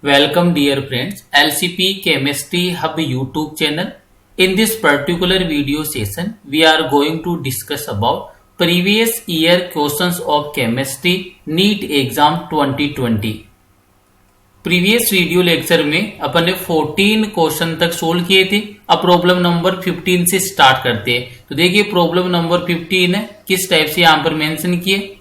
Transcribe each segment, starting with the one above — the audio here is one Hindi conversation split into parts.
Welcome dear friends, LCP Chemistry Hub YouTube channel. In this particular video session, we are going to discuss about previous year questions of chemistry NEET exam 2020. Previous video lecture में अपन ने 14 क्वेश्चन तक सोल्व किए थे। अब प्रॉब्लम नंबर 15 से स्टार्ट करते हैं। तो देखिए प्रॉब्लम नंबर 15 है, किस टाइप से यहां पर मेंशन किए।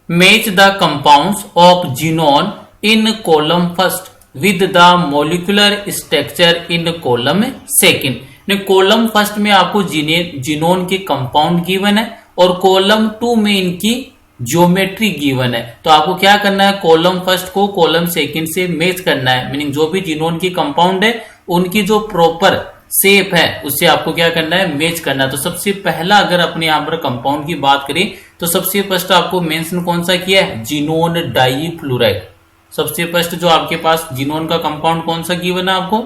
Match the compounds of xenon in column first with the molecular structure in column second. Column first में आपको जीनोन के कंपाउंड गिवन है और कॉलम 2 में इनकी ज्योमेट्री गिवन है। तो आपको क्या करना है, कॉलम फर्स्ट को कॉलम सेकंड से मैच करना है। मीनिंग जो भी जीनोन की कंपाउंड है उनकी जो प्रॉपर शेप है उससे आपको क्या करना है, मैच करना है। तो सबसे पहला अगर अपने यहाँ पर कंपाउंड की बात करें तो सबसे फर्स्ट आपको मेंशन कौन सा किया है, जीनोन डाईफ्लोराइड। सबसे फर्स्ट जो आपके पास जीनोन का कंपाउंड कौन सा गिवन है आपको,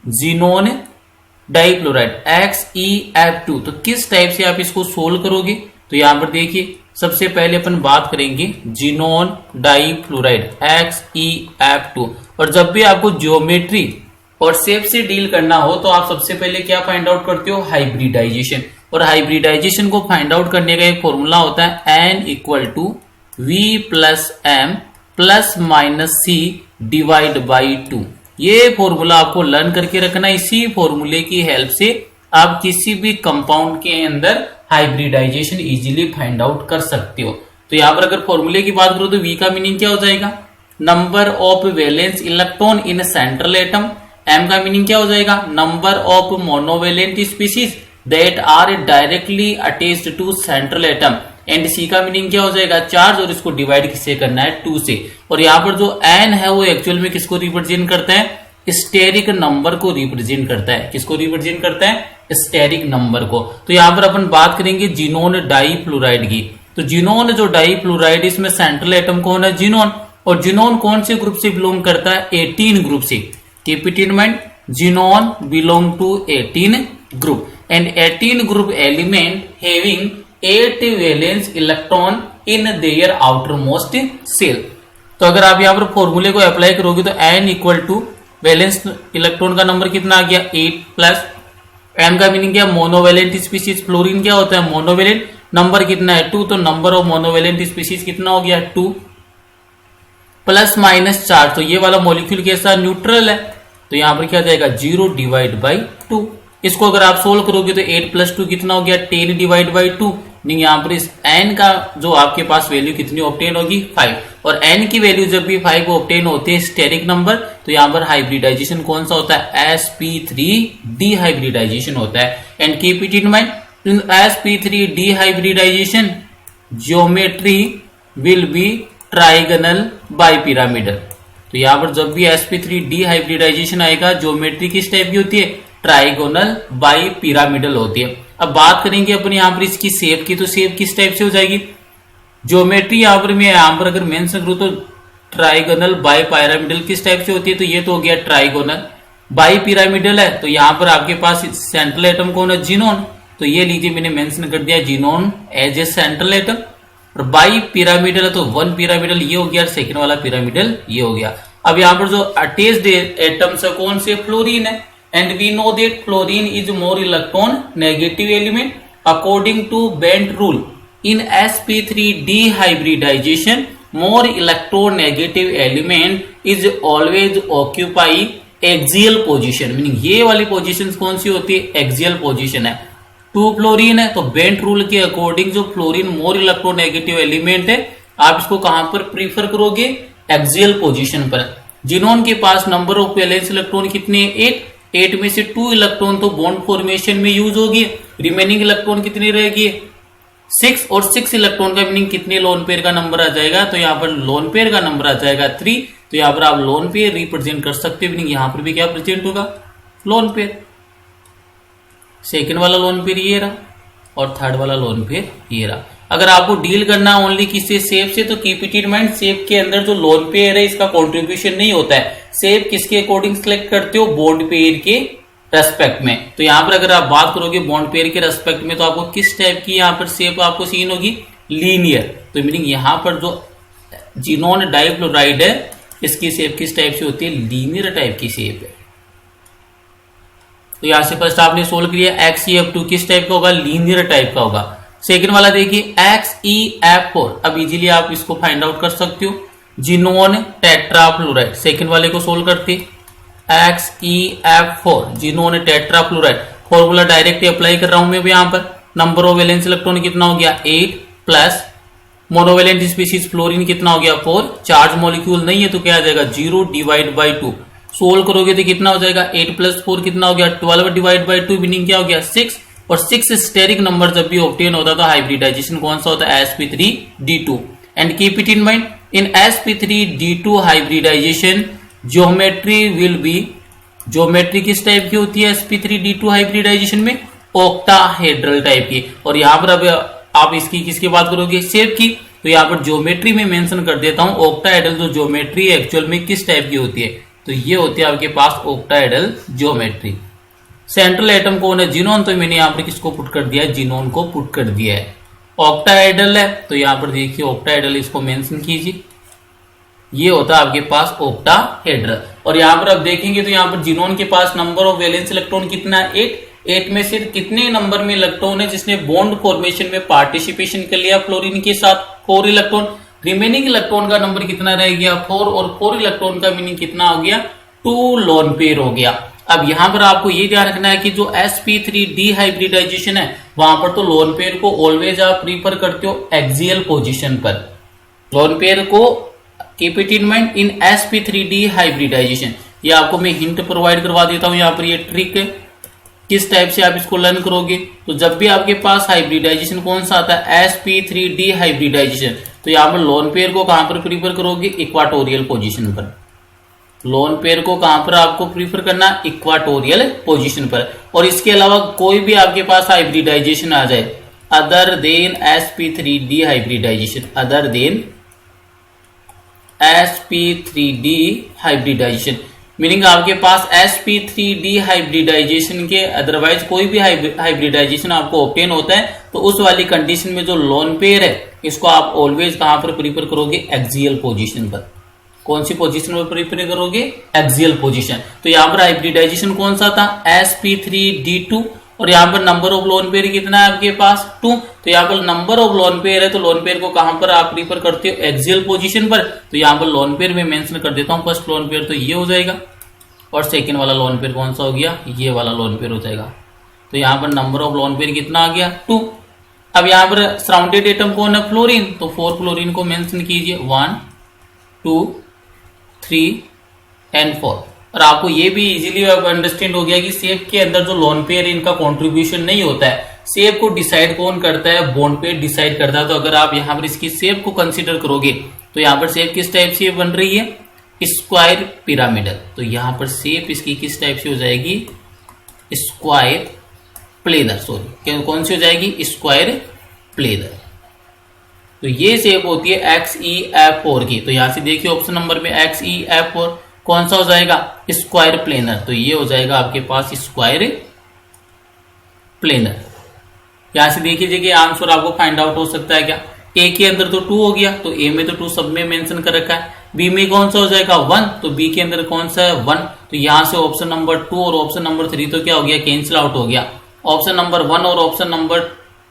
जीनोन डाईफ्लोराइड XeF2। तो किस टाइप से आप इसको सोल्व करोगे, तो यहां पर देखिए सबसे पहले अपन बात करेंगे जीनोन डाईफ्लोराइड XeF2। और जब भी आपको ज्योमेट्री और शेप से डील करना हो तो आप सबसे पहले क्या फाइंड आउट करते हो, हाइब्रिडाइजेशन। और हाइब्रिडाइजेशन को फाइंड आउट करने का एक फॉर्मूला होता है N = V + M ± C / 2। ये फॉर्मूला आपको लर्न करके रखना। इसी फॉर्मूले की हेल्प से आप किसी भी कंपाउंड के अंदर हाइब्रिडाइजेशन इजीली फाइंड आउट कर सकते हो। तो यहां पर अगर फॉर्मूले की बात करो तो V का मीनिंग क्या हो जाएगा, number of valence electron in central atom. M का मीनिंग क्या हो जाएगा, number of monovalent species that are directly attached to central atom. And C का मीनिंग क्या हो जाएगा, चार्ज। और इसको डिवाइड किससे करना है, 2 से। और यहाँ पर जो N है वो एक्चुअल में किसको रिप्रेजेंट करता है, स्टेरिक नंबर को रिप्रेजेंट करता है। किसको रिप्रेजेंट करता है, स्टेरिक नंबर को। तो यहाँ पर अपन बात करेंगे जीनोन डाईफ्लोराइड की। तो जीनोन जो डाईफ्लोराइड, इसमें सेंट्रल एटम कौन है, जीनोन। और जीनोन कौन से ग्रुप से बिलोंग करता है, 18 ग्रुप से। Keep it in mind, xenon belong to 18 group and 18 group element having 8 valence electron in their outermost shell. तो अगर आप यहाँ पर फॉर्मूले को अप्लाई करोगे तो N = वैलेंस इलेक्ट्रॉन का नंबर कितना आ गया, 8 प्लस M का मीनिंग क्या, मोनोवेलेंट स्पीशीज। फ्लोरीन क्या होता है, मोनोवेलेंट। नंबर कितना है, 2। तो नंबर ऑफ मोनोवेलेंट स्पीशीज कितना हो गया, 2 प्लस माइनस चार्ज। तो ये वाला मॉलिक्यूल कैसा, न्यूट्रल है। तो यहां पर क्या जाएगा, 0 / 2। इसको अगर आप सोल्व करोगे तो 8 + 2 कितना हो गया, 10 / 2। नहीं, यहाँ पर इस N का जो आपके पास वैल्यू कितनी ऑब्टेन होगी, 5। और N की वैल्यू जब भी 5 ऑब्टेन होते हैं स्टेरिक नंबर, तो यहाँ पर हाइब्रिडाइजेशन कौन सा होता है, sp3 डिहाइब्रिडाइजेशन होता है। And keep it in mind, in sp3 d hybridization geometry will be trigonal bipyramidal. तो यहाँ पर जब भी sp3 डिहाइब्रिडाइजेशन आएगा, ज्योमेट्री किस टाइप की होती है, ट्राइगोनल बाइपिरामिडल होती है। अब बात करेंगे अपन यहाँ पर इसकी शेप की। तो शेप किस टाइप से हो जाएगी, ज्योमेट्री यहाँ पर मैं यहाँ पर अगर मेंशन करूं तो ट्राइगोनल बाइपिरामिडल किस टाइप से होती है, तो ये तो हो गया ट्राइगोनल। बाइपिरामिडल है तो यहाँ पर आपके पास सेंट्रल एटम कौन है, जीनोन। तो ये लीजिए मैंने मेंशन कर दिया xenon as a central atom. और बाई पिरामिडल है तो 1 पिरामिडल ये हो गया, सेकेंड वाला पिरामिडल ये हो गया। अब यहाँ पर जो अटैच्ड एटम्स है कौन से, फ्लोरीन है। And we know that fluorine is more electronegative element according to bent rule. In sp3 dehybridization, more electronegative element is always occupy axial position। Meaning ये वाली पोजीशन कौन सी होती है, एक्सियल पोजीशन है। 2 फ्लोरीन है तो बेंट रूल के अकॉर्डिंग जो फ्लोरीन मोर इलेक्ट्रोनेगेटिव एलिमेंट है, आप इसको कहां पर प्रीफर करोगे, एक्सियल पोजीशन पर। जीनोन के पास नंबर ऑफ वैलेंस इलेक्ट्रॉन कितने, 8 में से 2 इलेक्ट्रॉन तो बॉन्ड फॉर्मेशन में यूज होगी। रिमेनिंग इलेक्ट्रॉन कितनी रहेगी, 6। और 6 इलेक्ट्रॉन का मीनिंग कितने लोन पेयर का नंबर आ जाएगा, तो यहाँ पर लोन पेयर का नंबर आ जाएगा 3। तो यहाँ पर आप लोन पेयर रिप्रेजेंट कर सकते हो। मीनिंग यहाँ पर भी क्या प्रेजेंट होगा, लोन पेयर। सेकंड वाला लोन पेयर ये रहा और थर्ड वाला लोन पेयर ये रहा। अगर आपको डील करना है ओनली किसी शेप से तो keep it in mind, shape के अंदर जो लोन पेयर है इसका कॉन्ट्रीब्यूशन नहीं होता है। शेप किसके अकॉर्डिंग सिलेक्ट करते हो, बॉन्ड पेयर के रेस्पेक्ट में। तो यहाँ पर अगर आप बात करोगे बॉन्ड पेयर के रेस्पेक्ट में तो आपको किस टाइप की यहाँ पर शेप आपको सीन होगी, लीनियर। तो मीनिंग यहाँ पर जो जीनोन डाइफ्लोराइड है इसकी शेप किस टाइप से होती है, लीनियर टाइप की शेप है। तो यहां से फर्स्ट आपने सोल्व किया, XEF2 किस टाइप का होगा, लीनियर टाइप का होगा। सेकंड वाला देखिए XEF4, अब इजीली आप इसको फाइंड आउट कर सकते हो, जिनोन टेट्राफ्लोराइड। सेकंड वाले को सोल्व करते, XEF4 xenon tetrafluoride. Formula direct apply कर रहा हूं मैं भी यहां पर। नंबर ऑफ वैलेंस इलेक्ट्रॉन कितना हो गया 8 प्लस मोनोवेलेंट स्पीशीज फ्लोरीन कितना हो गया 4। चार्ज मॉलिक्यूल नहीं है तो क्या आ जाएगा 0 डिवाइड बाई 2। सोल्व करोगे तो कितना हो जाएगा 8 प्लस 4 कितना हो गया 12 डिवाइड बाई 2, मीनिंग क्या हो गया 6। और 6 स्टेरिक नंबर जब भी ऑब्टेन होता है तो हाइब्रिडाइजेशन कौन सा होता है, sp3d2। And keep it in mind, in sp3d2 hybridisation geometry will be, geometry किस टाइप की होती है sp3d2 हाइब्रिडाइजेशन में, ऑक्टाहेड्रल टाइप की। और यहां पर अब आप इसकी किसकी बात करोगे, शेप की, तो यहां पर ज्योमेट्री में मेंशन कर देता हूं ऑक्टाहेड्रल जो ज्योमेट्री एक्चुअल में किस टाइप की होती है, तो ये होती है आपके पास ऑक्टाहेड्रल ज्योमेट्री। सेंट्रल एटम कौन है, जिनोन, तो मैंने यहां पर किसको पुट कर दिया है, जिनोन को पुट कर दिया है। ऑक्टाहेड्रल है तो यहां पर देखिए ऑक्टाहेड्रल इसको मेंशन कीजिए, ये होता है आपके पास ऑक्टाहेड्रल। और यहां पर अब देखेंगे तो यहां पर जिनोन के पास नंबर ऑफ वैलेंस इलेक्ट्रॉन कितना है 8। 8 में से कितने नंबर में इलेक्ट्रॉन है जिसने बॉन्ड फॉर्मेशन में पार्टिसिपेशन कर लिया फ्लोरीन के साथ, 4 इलेक्ट्रॉन। रिमेनिंग इलेक्ट्रॉन का नंबर कितना रह गया 4, और 4 इलेक्ट्रॉन का मीनिंग कितना हो गया 2 लोन पेयर हो गया। अब यहां पर आपको ये ध्यान रखना है कि जो sp3d हाइब्रिडाइजेशन है वहां पर तो लोन पेयर को ऑलवेज आप प्रीफर करते हो एक्सियल पोजीशन पर। लोन पेयर को keep it in mind in sp3d hybridisation. ये आपको मैं हिंट प्रोवाइड करवा देता हूं, यहाँ पर ये ट्रिक किस टाइप से आप इसको लर्न करोगे। तो जब भी आपके पास हाइब्रिडाइजेशन कौन सा आता है sp3d हाइब्रिडाइजेशन, तो यहाँ पर लोन पेयर को कहां पर प्रीफर करोगे, इक्वाटोरियल पोजीशन पर। लोन पेयर को कहां पर आपको प्रीफर करना, इक्वाटोरियल पोजीशन पर। और इसके अलावा कोई भी आपके पास हाइब्रिडाइजेशन आ जाए other than sp3d hybridisation, other than sp3d hybridisation, meaning आपके पास sp3d हाइब्रिडाइजेशन के अदरवाइज कोई भी हाइब्रिडाइजेशन आपको ऑब्टेन होता है तो उस वाली कंडीशन में जो लोन पेयर है इसको आप ऑलवेज कहां पर प्रीफर करोगे, एक्सियल पोजीशन पर। कौन सी पोजीशन पर प्रीफर करोगे, एक्सियल पोजीशन। तो यहां पर हाइब्रिडाइजेशन कौन सा था sp3d2, और यहाँ पर नंबर ऑफ लोन पेयर कितना है आपके पास 2। तो यहाँ पर नंबर ऑफ लोन पेयर है तो लोन पेयर को कहां पर आप प्रीफर करते हो, एक्सियल पोजीशन पर। तो यहाँ पर लोन पेयर में मेंशन कर देता हूं, फर्स्ट लोन पेयर तो ये हो जाएगा, और सेकंड वाला लोन पेयर कौन सा हो गया, ये वाला लोन पेयर हो जाएगा। तो यहाँ पर नंबर ऑफ लोन पेयर कितना आ गया 2। अब यहाँ पर सराउंडेड एटम कौन है, फ्लोरीन, तो 4 फ्लोरीन को मेंशन कीजिए 1 2 3 एंड 4। और आपको ये भी इजीली अंडरस्टैंड हो गया कि शेप के अंदर जो लोन पेयर इनका कंट्रीब्यूशन नहीं होता है। शेप को डिसाइड कौन करता है, बॉन्ड पेयर डिसाइड करता है। तो अगर आप यहाँ पर इसकी शेप को कंसीडर करोगे तो यहाँ पर शेप किस टाइप से बन रही है, स्क्वायर पिरामिडल। तो यहाँ पर शेप इसकी किस टाइप से हो जाएगी, स्क्वायर प्लेनर, सॉरी कौन सी हो जाएगी, स्क्वायर प्लेनर। तो ये शेप होती है XEF4 की। तो यहां से देखिए ऑप्शन नंबर में XEF4 कौन सा हो जाएगा, स्क्वायर प्लेनर। तो ये हो जाएगा आपके पास स्क्वायर प्लेनर। यहां से देखिए कि आंसर आपको फाइंड आउट हो सकता है क्या, ए के अंदर तो 2 हो गया, तो ए में तो 2 सब में मेंशन कर रखा है। बी में कौन सा हो जाएगा 1, तो बी के अंदर कौन सा है 1। तो यहां से ऑप्शन नंबर 2 और ऑप्शन नंबर 3 तो क्या हो गया, कैंसिल आउट हो गया। ऑप्शन नंबर 1 और ऑप्शन नंबर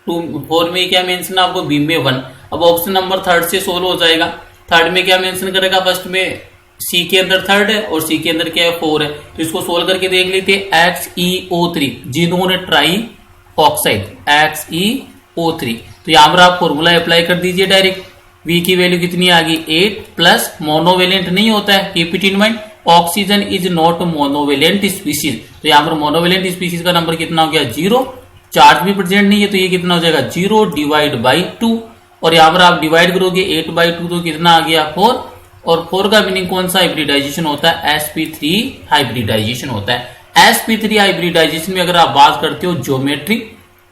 4 में क्या मेंशन है आपको, बी में 1। अब ऑप्शन नंबर 3 से सोल्व हो जाएगा। थर्ड में क्या मेंशन करेगा, फर्स्ट में सी के अंदर 3 है और सी के अंदर क्या है 4 है। तो इसको सोल्व करके देख लेते हैं, XeO3 xenon try oxide XeO3। तो यहां पर आप फॉर्मूला अप्लाई कर दीजिए डायरेक्ट। V की वैल्यू कितनी आ गई 8 प्लस मोनोवेलेंट नहीं होता है, keep it in mind, oxygen is not monovalent species. तो यहां पर मोनोवेलेंट स्पीशीज का नंबर कितना हो गया 0, चार्ज भी प्रेजेंट नहीं है तो ये कितना हो जाएगा 0 डिवाइड बाई 2। और यहां पर आप डिवाइड करोगे 8 बाई 2 तो कितना आ गया 4, और 4 का मीनिंग कौन सा हाइब्रिडाइजेशन होता है, sp3 हाइब्रिडाइजेशन होता है। sp3 हाइब्रिडाइजेशन में अगर आप बात करते हो ज्योमेट्री,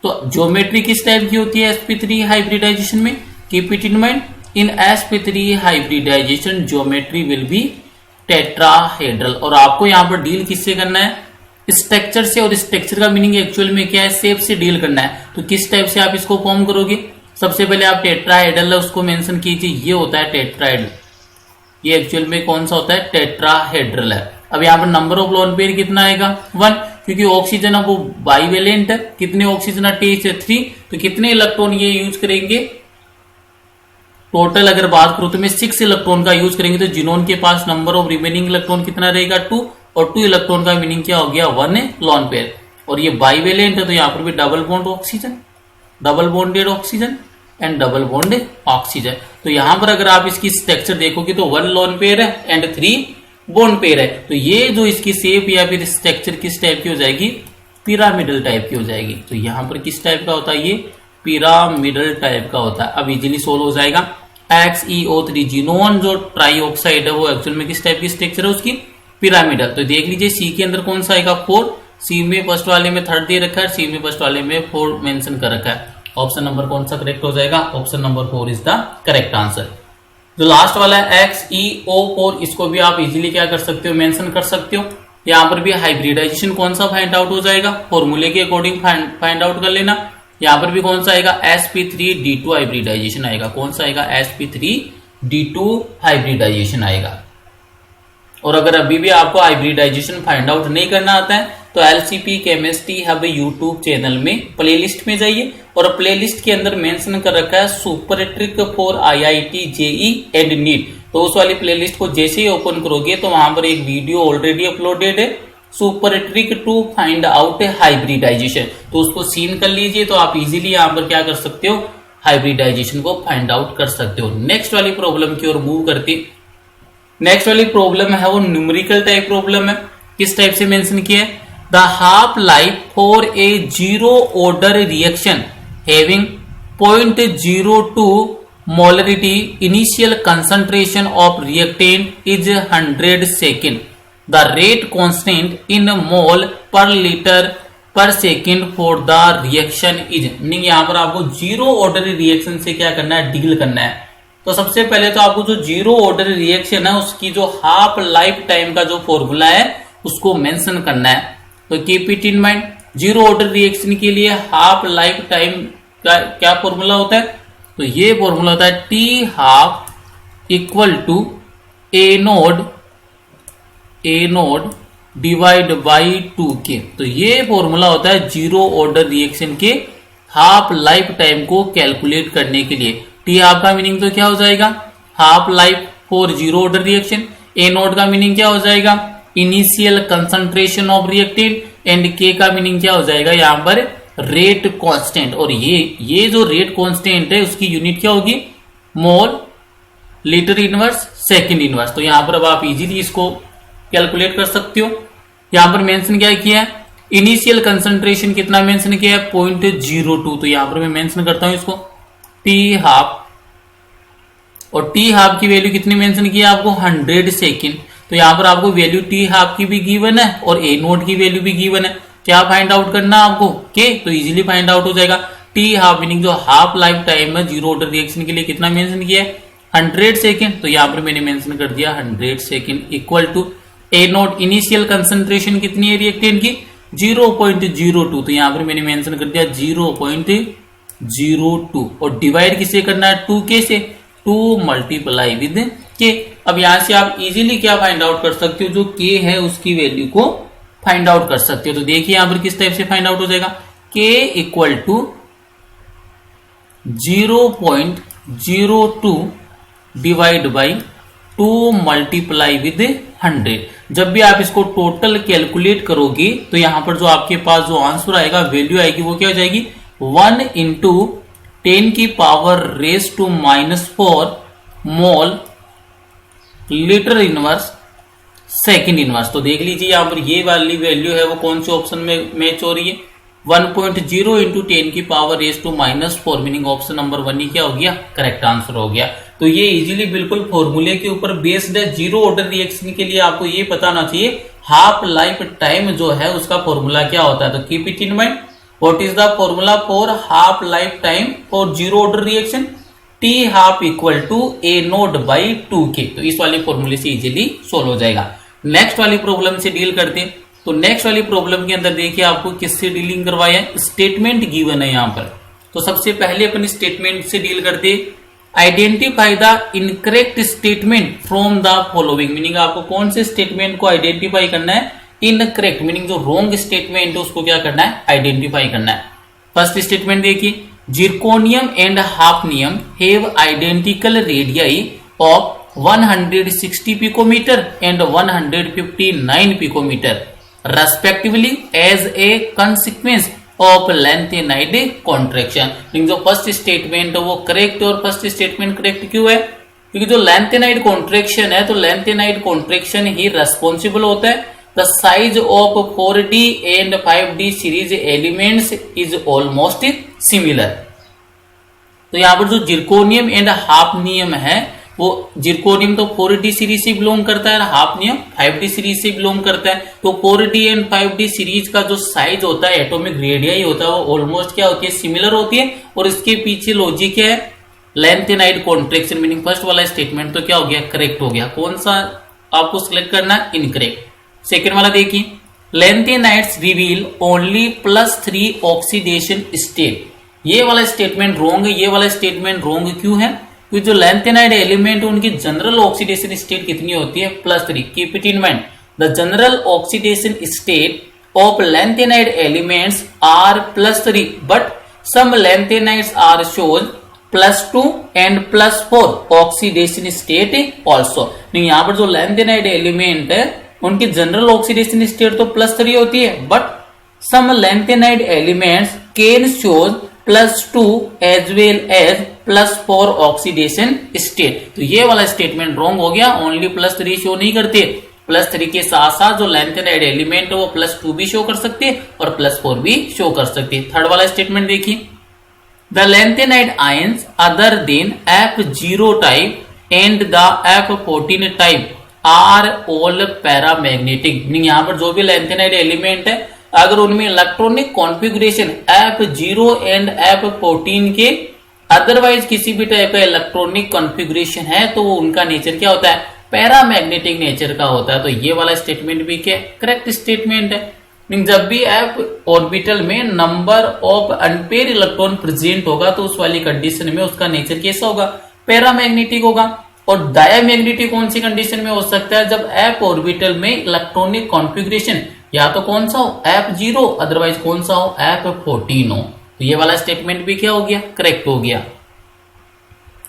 तो ज्योमेट्री किस टाइप की होती है sp3 हाइब्रिडाइजेशन में, keep it in mind, in sp3 hybridisation geometry will be tetrahedral. और आपको यहां पर डील किससे करना है, स्ट्रक्चर से। और स्ट्रक्चर का मीनिंग एक्चुअल में क्या है, शेप से डील करना है। तो किस टाइप से आप इसको फॉर्म करोगे, सबसे पहले आप टेट्राहेड्रल है उसको मेंशन कीजिए, ये होता है टेट्राहेड्रल। ये एक्चुअल में कौन सा होता है, टेट्राहेड्रल है। अब यहाँ पर नंबर ऑफ लोन पेयर कितना आएगा 1, क्योंकि ऑक्सीजन अब वो बाइवेलेंट है। कितने ऑक्सीजन अटैच है 3, तो कितने इलेक्ट्रॉन ये यूज करेंगे, टोटल अगर बात करूं तो मैं 6 इलेक्ट्रॉन का यूज करेंगे, तो जिनोन के पास नंबर ऑफ रिमेनिंग इलेक्ट्रॉन कितना रहेगा 2, और 2 इलेक्ट्रॉन का मीनिंग क्या हो गया 1 लोन पेयर। और ये बाइवेलेंट है तो यहाँ पर भी double bond oxygen, double bonded oxygen and double bond oxygen. तो यहां पर अगर आप इसकी स्ट्रक्चर देखोगे तो 1 लोन पेयर है एंड 3 बॉन्ड पेयर है। तो ये जो इसकी शेप या फिर स्ट्रक्चर किस टाइप की हो जाएगी, पिरामिडल टाइप की हो जाएगी। तो यहां पर किस टाइप का होता है, ये पिरामिडल टाइप का होता है। अब इजीली सोल्व हो जाएगा। XeO3 जिनोन जो ट्राईऑक्साइड है वो एक्चुअल में किस टाइप की स्ट्रक्चर है उसकी, पिरामिडल। तो देख लीजिए सी के अंदर कौन सा आएगा 4, सी में फर्स्ट वाले में 3 दे रखा है, सी में फर्स्ट वाले में 4 मेंशन कर रखा है। ऑप्शन नंबर कौन सा करेक्ट हो जाएगा, option number 4 is the correct answer. जो लास्ट वाला है XeO4, इसको भी आप इजीली क्या कर सकते हो, मेंशन कर सकते हो। यहाँ पर भी हाइब्रिडाइजेशन कौन सा फाइंड आउट हो जाएगा, फॉर्मूले के अकॉर्डिंग फाइंड आउट कर लेना। यहाँ पर भी कौन सा आएगा, sp3d2 हाइब्रिडाइजेशन आएगा। कौन सा आएगा, sp3d2 हाइब्रिडाइजेशन आएगा। और अगर अभी भी आपको हाइब्रिडाइजेशन फाइंड आउट नहीं करना आता है तो एलसीपी केमिस्ट्री हब यूट्यूब चैनल में प्लेलिस्ट में जाइए, और प्लेलिस्ट के अंदर मेंशन कर रखा है super trick for IIT JEE and NEET. तो उस वाली प्लेलिस्ट को जैसे ही ओपन करोगे तो वहां पर एक वीडियो ऑलरेडी अपलोडेड है, super trick to find out hybridisation. तो उसको सीन कर लीजिए, तो आप इजीली यहाँ पर क्या कर सकते हो, हाइब्रिडाइजेशन को फाइंड आउट कर सकते हो। नेक्स्ट वाली प्रॉब्लम की ओर मूव करते। नेक्स्ट वाली प्रॉब्लम है वो न्यूमेरिकल टाइप प्रॉब्लम है। किस टाइप से मेंशन किया है, the half life for a zero order reaction having 0.02 molarity initial concentration of reactant is 100 second. The rate constant in mole per litre per second for the reaction is, meaning यहाँ पर आपको जीरो ऑर्डर रिएक्शन से क्या करना है, डील करना है। तो सबसे पहले तो आपको जो जीरो ऑर्डर रिएक्शन है उसकी जो हाफ लाइफ टाइम का जो फॉर्मूला है उसको मेंशन करना है। तो keep it in mind, zero order reaction के लिए हाफ लाइफ टाइम का क्या फॉर्मूला होता है, तो ये फॉर्मूला होता है T half equal to A nought divide by 2k। तो ये फॉर्मूला होता है जीरो ऑर्डर रिएक्शन के हाफ लाइफ टाइम को कैलकुलेट करने के लिए। टी हाफ का मीनिंग तो क्या हो जाएगा, half life for zero order reaction. A note का मीनिंग क्या हो जाएगा, initial concentration of reactant, and के का मीनिंग क्या हो जाएगा यहाँ पर, रेट कांस्टेंट। और ये जो रेट कांस्टेंट है उसकी यूनिट क्या होगी, मोल लीटर इनवर्स सेकंड इनवर्स। तो यहाँ पर अब आप इजीली इसको कैलकुलेट कर सकते हो। यहाँ पर मेंशन क्या किया है, इनिशियल कंसंट्रेशन कितना मेंशन किया है 0.02। तो यहाँ पर मैं मेंशन करता हूं इसको टी हाफ, और टी हाफ की वैल्यू कितनी मेंशन की है आपको 100 सेकेंड। तो यहाँ पर आपको वैल्यू टी हाफ की भी गिवन है और ए नोट की वैल्यू भी गिवन है। क्या फाइंड आउट करना है आपको, के, तो इजीली फाइंड आउट हो जाएगा। टी हाफ मीनिंग जो हाफ लाइफ टाइम है जीरो ऑर्डर रिएक्शन के लिए कितना मेंशन किया है 100 सेकेंड। तो यहाँ पर मैंने मेंशन कर दिया 100 second equal to A nought initial concentration कितनी है रिएक्टेंट की 0.02। तो यहाँ पर मैंने मेंशन कर दिया 0.02, और डिवाइड किसे करना है 2k से, 2 मल्टीप्लाई विद के। अब यहां से आप इजीली क्या फाइंड आउट कर सकते हो, जो k है उसकी वैल्यू को फाइंड आउट कर सकते हो। तो देखिए यहां पर किस टाइप से फाइंड आउट हो जाएगा, k equal to 0.02 divide by 2 multiply with 100। जब भी आप इसको टोटल कैलकुलेट करोगे तो यहां पर जो आपके पास जो आंसर आएगा, वैल्यू आएगी, वो क्या हो जाएगी 1 इंटू 10 की power raise to -4 mole litre inverse second inverse. तो देख लीजिए यहाँ पर ये वाली वैल्यू है वो कौन से ऑप्शन में मैच हो रही है, 1.0 इंटू 10 की power raise to -4, meaning option number 1 ही क्या हो गया, करेक्ट आंसर हो गया। तो ये इजीली बिल्कुल फॉर्मूले के ऊपर बेस्ड है। जीरो ऑर्डर रिएक्शन के लिए आपको ये पता होना चाहिए हाफ लाइफ टाइम जो है उसका फॉर्मूला क्या होता है। तो keep it in mind, what is the formula for half life time for zero order reaction, T half equal to A nought by 2k। तो इस वाले फॉर्मूले से इजीली सोल्व हो जाएगा। नेक्स्ट वाली प्रॉब्लम से डील करते हैं। तो नेक्स्ट वाली प्रॉब्लम के अंदर देखिए आपको किससे डीलिंग करवाया है, स्टेटमेंट गिवन है यहाँ पर। तो सबसे पहले अपन स्टेटमेंट से डील करते, identify the incorrect statement from the following, meaning आपको कौन से स्टेटमेंट को आइडेंटिफाई करना है, इनकरेक्ट मीनिंग जो रॉन्ग स्टेटमेंट है उसको क्या करना है, आइडेंटिफाई करना है। फर्स्ट स्टेटमेंट देखिए, zirconium and hafnium have identical radii of 160 picometre and 159 picometre respectively as a consequence of lanthanide contraction. जो फर्स्ट स्टेटमेंट है वो करेक्ट है, और फर्स्ट स्टेटमेंट करेक्ट क्यों है, क्योंकि जो लेंथेनाइड कॉन्ट्रैक्शन है तो लेंथेनाइड कॉन्ट्रैक्शन ही रेस्पॉन्सिबल होता है the size of 4D and 5D series elements is almost similar. तो यहां पर जो जिरकोनियम एंड हाफनियम है वो जिरकोनियम तो 4D सीरीज से बिलोंग करता है और हाफनियम 5D सीरीज से बिलोंग करता है। तो 4D एंड 5D सीरीज का जो साइज होता है, एटॉमिक रेडियाई होता है, वो ऑलमोस्ट क्या होती है, सिमिलर होती है। और इसके पीछे लॉजिक क्या है, लेंथेनाइड कॉन्ट्रैक्शन, मीनिंग फर्स्ट वाला स्टेटमेंट तो क्या हो गया, करेक्ट हो गया। कौन सा आपको सिलेक्ट करना है, इनकरेक्ट। सेकेंड वाला देखिए, lanthanides reveal only +3 oxidation state, ये वाला स्टेटमेंट रॉन्ग है। ये वाला स्टेटमेंट रॉन्ग क्यों है, जो लेंथेनाइड एलिमेंट उनकी जनरल ऑक्सीडेशन स्टेट कितनी होती है, +3। Keep it in mind, the general oxidation state of lanthanide elements are +3 but some lanthanides are shows +2 and +4 oxidation state also. यहाँ पर जो लेंथेनाइड एलिमेंट है उनकी जनरल ऑक्सीडेशन स्टेट तो +3 होती है, but some lanthanide elements can shows +2 as well as +4 oxidation state. तो ये वाला स्टेटमेंट रॉन्ग हो गया, ओनली +3 शो नहीं करते, +3 के साथ साथ जो लेंथेनाइड एलिमेंट है वो +2 भी शो कर सकते हैं और +4 भी शो कर सकते हैं। थर्ड वाला स्टेटमेंट देखिए, the lanthanide ions other than F0 type and the F14 type are all paramagnetic, meaning यहाँ पर जो भी लेंथेनाइड एलिमेंट है अगर उनमें electronic configuration F0 and F14 के अदरवाइज किसी भी टाइप का इलेक्ट्रॉनिक कॉन्फ़िगरेशन है तो वो उनका नेचर क्या होता है, पैरामैग्नेटिक नेचर का होता है। तो ये वाला स्टेटमेंट भी क्या करेक्ट स्टेटमेंट है। जब भी f ऑर्बिटल में number of unpaired electron present होगा तो उस वाली कंडीशन में उसका नेचर कैसा होगा, पैरामैग्नेटिक होगा। और डायमैग्नेटिक कौन सी कंडीशन में हो सकता है, जब f ऑर्बिटल में इलेक्ट्रॉनिक कॉन्फ़िगरेशन या तो कौन सा हो, F0, अदरवाइज कौन सा हो, F14 हो। तो ये वाला स्टेटमेंट भी क्या हो गया, करेक्ट हो गया।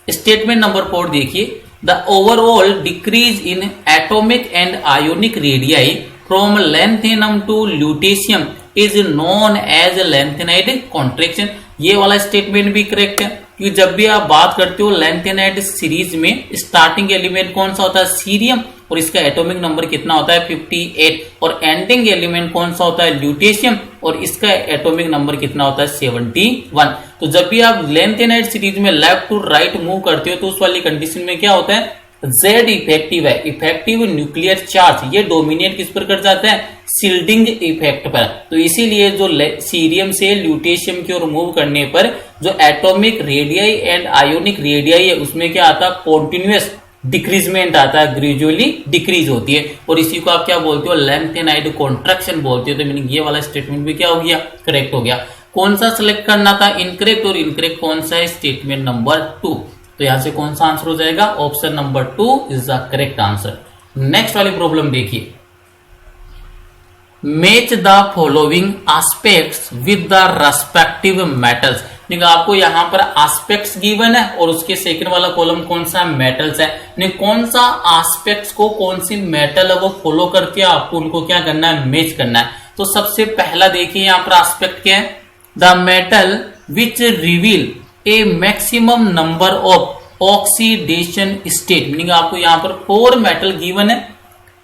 स्टेटमेंट नंबर 4 देखिए, the overall decrease in atomic and ionic radii from lanthanum to lutetium is known as lanthanide contraction. ये वाला स्टेटमेंट भी करेक्ट है, क्योंकि जब भी आप बात करते हो लेंथेनाइड सीरीज में स्टार्टिंग एलिमेंट कौन सा होता है, सीरियम, और इसका एटॉमिक नंबर कितना होता है, 58, और एंडिंग एलिमेंट कौन सा होता है, ल्यूटेशियम, और इसका एटॉमिक नंबर कितना होता है, 71। तो जब भी आप लेंथेनाइड सीरीज में लेफ्ट टू राइट मूव करते हो तो उस वाली कंडीशन में क्या होता है, Z इफेक्टिव है, इफेक्टिव न्यूक्लियर चार्ज, ये डोमिनेट किस पर कर जाता है, शिल्डिंग इफेक्ट पर। तो इसीलिए जो सीरियम से ल्यूटेशियम की ओर मूव करने पर जो atomic radii and ionic radii है उसमें क्या आता है, कॉन्टिन्यूअस डिक्रीजमेंट आता है, ग्रेजुअली डिक्रीज होती है, और इसी को आप क्या बोलते हो, लेंथेनाइड कॉन्ट्रैक्शन बोलते हो। तो मीनिंग ये वाला स्टेटमेंट भी क्या हो गया, करेक्ट हो गया। कौन सा सिलेक्ट करना था, इनकरेक्ट, और इनकरेक्ट कौन सा है, स्टेटमेंट नंबर 2। तो यहां से कौन सा आंसर हो जाएगा, option number 2 is the correct answer. Next वाली प्रॉब्लम देखिए, match the following aspects with the respective metals. आपको यहां पर एस्पेक्ट्स गिवन है और उसके सेकंड वाला कॉलम कौन सा, मेटल्स है। कौन सा एस्पेक्ट्स को कौन सी मेटल है वो फॉलो करती है, आपको उनको क्या करना है, मैच करना है। तो सबसे पहला देखिए यहां पर एस्पेक्ट क्या है, the metal which reveal A maximum number of oxidation state, meaning आपको यहां पर 4 मेटल गिवन है।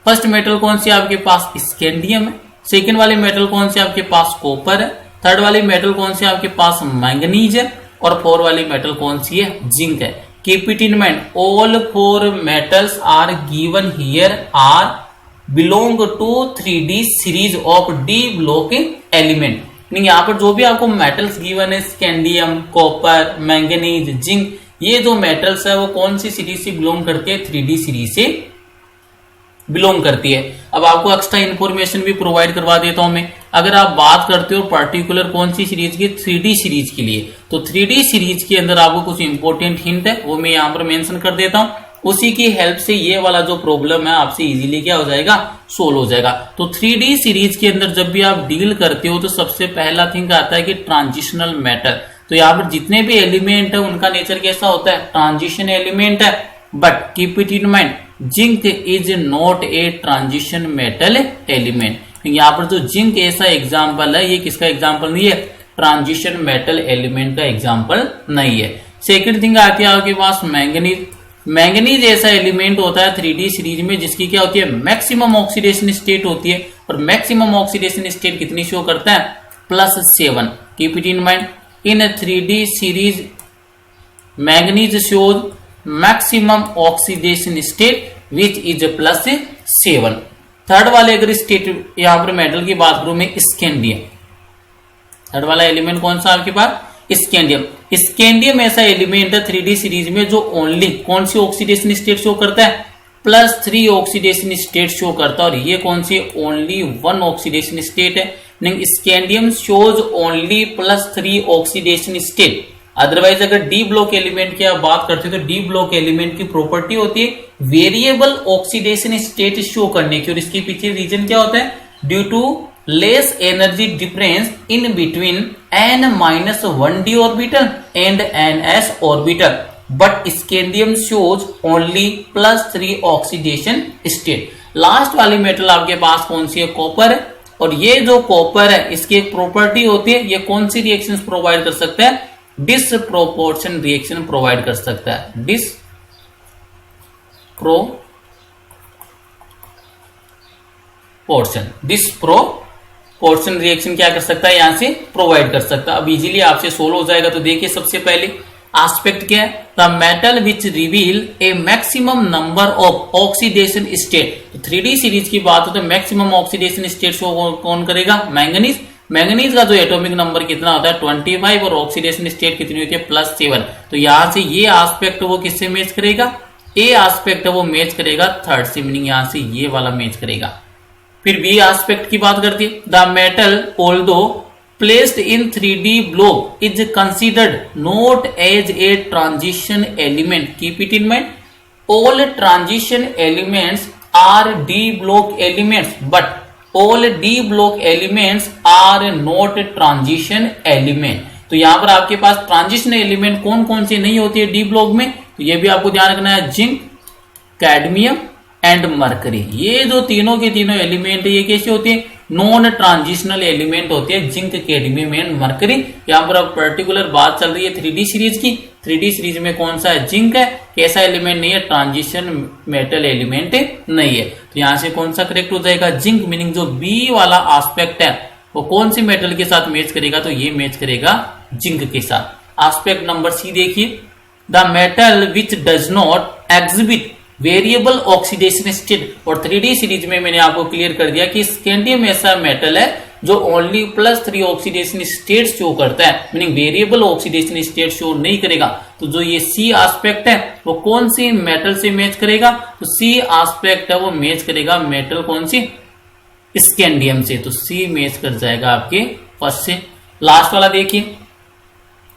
फर्स्ट मेटल कौन सी आपके पास, स्कैंडियम है। सेकेंड वाली मेटल कौन सी आपके पास, कॉपर है। थर्ड वाली मेटल कौन सी आपके पास, मैंगनीज है। और 4 वाली मेटल कौन सी है, जिंक है। Keep it in mind, all 4 metals are given here are belong to 3D series of D block element. यहाँ पर जो भी आपको मेटल्स गिवन है, स्कैंडियम, कॉपर, मैंगनीज, जिंक, ये जो मेटल्स है वो कौन सी सीरीज से बिलोंग करती है, 3D सीरीज से बिलोंग करती है। अब आपको एक्स्ट्रा इंफॉर्मेशन भी प्रोवाइड करवा देता हूं मैं। अगर आप बात करते हो पर्टिकुलर कौन सी सीरीज की, 3D सीरीज के लिए, तो 3D सीरीज के अंदर आपको कुछ इंपॉर्टेंट हिंट है वो मैं यहाँ पर मेंशन कर देता हूं। उसी की हेल्प से ये वाला जो प्रॉब्लम है आपसे इजीली क्या हो जाएगा, सोल्व हो जाएगा। तो 3D सीरीज के अंदर जब भी आप डील करते हो तो सबसे पहला थिंग आता है कि ट्रांजिशनल मेटल। तो यहाँ पर जितने भी एलिमेंट है उनका नेचर कैसा होता है, ट्रांजिशन एलिमेंट है। But keep it in mind, zinc is not a transition metal element. यहाँ पर जो जिंक ऐसा एग्जाम्पल है, ये किसका एग्जाम्पल नहीं है, ट्रांजिशन मेटल एलिमेंट का एग्जाम्पल नहीं है। सेकेंड थिंग आती है आपके पास मैंगनीज। मैंगनीज ऐसा एलिमेंट होता है 3D सीरीज में जिसकी क्या होती है, मैक्सिमम ऑक्सीडेशन स्टेट होती है, और मैक्सिमम ऑक्सीडेशन स्टेट कितनी शो करता है, +7। Keep it in mind, in 3D series manganese shows maximum oxidation state which is +7। Third वाले अगर स्टेट यहां पर मेटल की बात करूं मैं, स्कैंडियम। थर्ड वाला एलिमेंट कौन सा आपके पास, स्कैंडियम। स्कैंडियम ऐसा एलिमेंट है 3D सीरीज में जो ओनली कौन सी ऑक्सीडेशन स्टेट शो करता है, +3 ऑक्सीडेशन स्टेट शो करता है, और ये कौन सी, ओनली 1 ऑक्सीडेशन स्टेट है। Scandium shows only +3 oxidation state. Otherwise अगर डी ब्लॉक एलिमेंट की आप बात करते हो तो डी ब्लॉक एलिमेंट की प्रॉपर्टी होती है वेरिएबल ऑक्सीडेशन स्टेट शो करने की, और इसके पीछे रीजन क्या होता है, due to less energy difference in between n-1d orbital and ns orbital, but scandium shows only +3 oxidation state. Last वाली मेटल आपके पास कौन सी है, कॉपर है। और ये जो कॉपर है इसकी एक प्रॉपर्टी होती है, ये कौन सी रिएक्शन प्रोवाइड कर सकता है, डिसप्रोपोर्शन रिएक्शन प्रोवाइड कर सकता है। डिसप्रोपोर्शन रिएक्शन क्या कर सकता है, यहां से प्रोवाइड कर सकता है। अब इजीली आपसे सोल्व हो जाएगा। तो देखिए सबसे पहले एस्पेक्ट क्या है, the metal which reveal A maximum number of oxidation state. तो 3D सीरीज की बात हो तो मैक्सिमम ऑक्सीडेशन स्टेट शो कौन करेगा, मैंगनीज। मैंगनीज का जो एटॉमिक नंबर कितना होता है 25, और ऑक्सीडेशन स्टेट कितनी होती है +7। तो यहां से ये एस्पेक्ट वो किससे मैच करेगा, ए एस्पेक्ट वो मैच करेगा थर्ड से, मीनिंग यहां से ये वाला मैच करेगा। फिर बी एस्पेक्ट की बात करती है, the metal although placed in 3D block is considered not as a transition element. Keep it in mind, all transition elements are D block elements, but all D block elements are not transition element. तो यहां पर आपके पास ट्रांजिशन एलिमेंट कौन कौन से नहीं होती है डी ब्लॉक में, तो ये भी आपको ध्यान रखना है, जिंक, कैडमियम एंड मरकरी। ये जो तीनों के तीनों एलिमेंट है ये कैसे होते हैं, नॉन ट्रांजिशनल एलिमेंट होते हैं, जिंक, कैडमियम एंड मरकरी। यहां पर अब पर्टिकुलर बात चल रही है 3D सीरीज की। 3D सीरीज में कौन सा है, जिंक है, कैसा एलिमेंट नहीं है, ट्रांजिशन मेटल एलिमेंट नहीं है। तो यहां से कौन सा करेक्ट हो जाएगा, जिंक। मीनिंग जो बी वाला एस्पेक्ट है वो कौन सी मेटल के साथ मैच करेगा, तो ये मैच करेगा जिंक के साथ। एस्पेक्ट नंबर सी देखिए, the metal which does not exhibit variable oxidation state. और 3D सीरीज में मैंने आपको क्लियर कर दिया कि स्कैंडियम ऐसा मेटल है जो ओनली +3 ऑक्सीडेशन स्टेट शो करता है, meaning variable oxidation state show नहीं करेगा। तो जो ये सी एस्पेक्ट है वो कौन सी मेटल से मैच करेगा, तो सी एस्पेक्ट है वो मैच करेगा मेटल कौन सी, स्कैंडियम से। तो सी मैच कर जाएगा आपके फर्स्ट से। लास्ट वाला देखिए,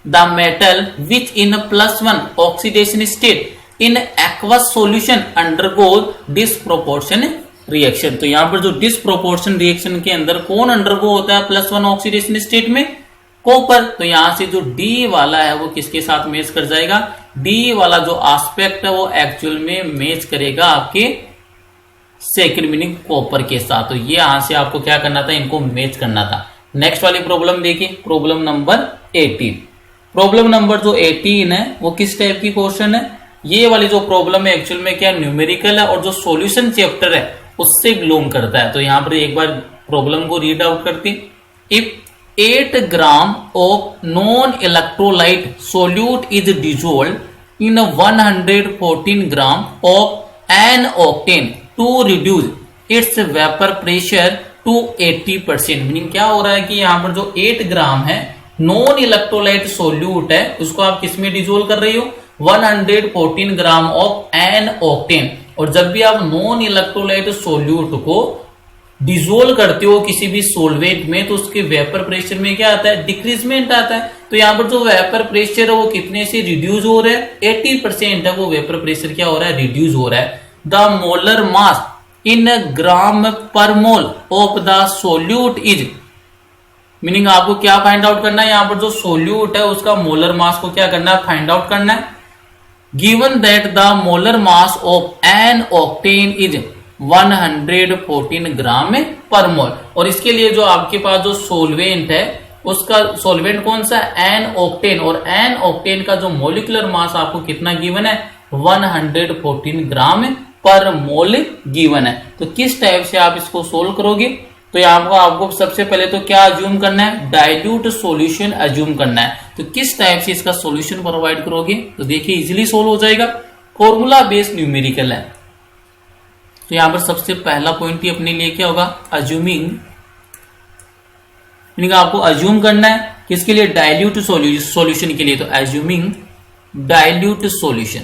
the metal which in +1 oxidation state in aqueous solution undergoes disproportionation reaction. तो यहां पर जो डिसप्रोपोर्शन रिएक्शन के अंदर कौन अंडरगो होता है +1 ऑक्सीडेशन स्टेट में, कॉपर। तो यहां से जो डी वाला है वो किसके साथ मैच कर जाएगा, डी वाला जो एस्पेक्ट है वो एक्चुअल में मैच करेगा आपके सेकंड मीनिंग कॉपर के साथ। तो ये यहां से आपको क्या करना था, इनको मैच करना था। नेक्स्ट वाली प्रॉब्लम देखिए, प्रॉब्लम नंबर 18। प्रॉब्लम नंबर जो 18 है वो किस टाइप की क्वेश्चन है, ये वाली जो प्रॉब्लम है एक्चुअल में क्या न्यूमेरिकल है और जो सॉल्यूशन चैप्टर है उससे बिलोंग करता है। तो यहां पर एक बार प्रॉब्लम को रीड आउट करते हैं। If 8 gram of non electrolyte solute is dissolve in 114 gram of n octane to reduce its vapour pressure to 80%। Meaning क्या हो रहा है कि यहां पर जो 8 ग्राम है नॉन इलेक्ट्रोलाइट सोल्यूट है उसको आप किसमें डिजोल्व कर रही हो, 114 ग्राम ऑफ एन ऑक्टेन। और जब भी आप नॉन इलेक्ट्रोलाइट सोल्यूट को डिजोल्व करते हो किसी भी सोलवेंट में तो उसके वेपर प्रेशर में क्या आता है, डिक्रीजमेंट आता है। तो यहाँ पर जो वेपर प्रेशर है वो कितने से रिड्यूस हो रहा है, 80% है वो वेपर प्रेशर क्या हो रहा है, रिड्यूस हो रहा है। The molar mass in gram per mole of the solute is, meaning आपको क्या फाइंड आउट करना है, यहाँ पर जो सोल्यूट है उसका मोलर मास को क्या करना है, फाइंड आउट करना है। Given that the molar mass of n octane is 114 gram per mole, और इसके लिए जो आपके पास जो सोलवेंट है उसका सोलवेंट कौन सा, एन ऑक्टेन, और एन ऑक्टेन का जो मोलिकुलर मास आपको कितना गिवन है, 114 ग्राम पर मोल गिवन है। तो किस टाइप से आप इसको सोल्व करोगे, तो यहाँ पर आपको सबसे पहले तो क्या अज्यूम करना है, डाइल्यूट सॉल्यूशन अज्यूम करना है। तो किस टाइप से इसका सॉल्यूशन प्रोवाइड करोगे, तो देखिए इजीली सोल्व हो जाएगा, फॉर्मूला बेस्ड न्यूमेरिकल है। तो यहाँ पर सबसे पहला पॉइंट ही अपने लिए क्या होगा, अज्यूमिंग, मीनिंग आपको अज्यूम करना है किसके लिए, डाइल्यूट सॉल्यूशन के लिए। तो अज्यूमिंग डाइल्यूट सॉल्यूशन,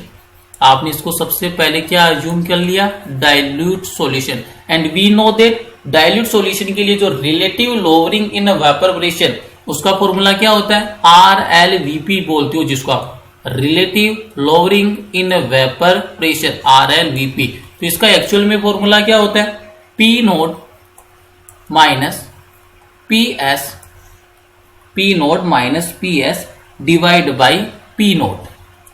आपने इसको सबसे पहले क्या अज्यूम कर लिया, dilute solution. And we know that dilute solution के लिए जो relative lowering in vapour pressure उसका फॉर्मूला क्या होता है, RLVP बोलते हो जिसको आप, relative lowering in vapour pressure, RLVP। तो इसका एक्चुअल में फॉर्मूला क्या होता है, P naught minus PS, P naught minus PS divide by P note.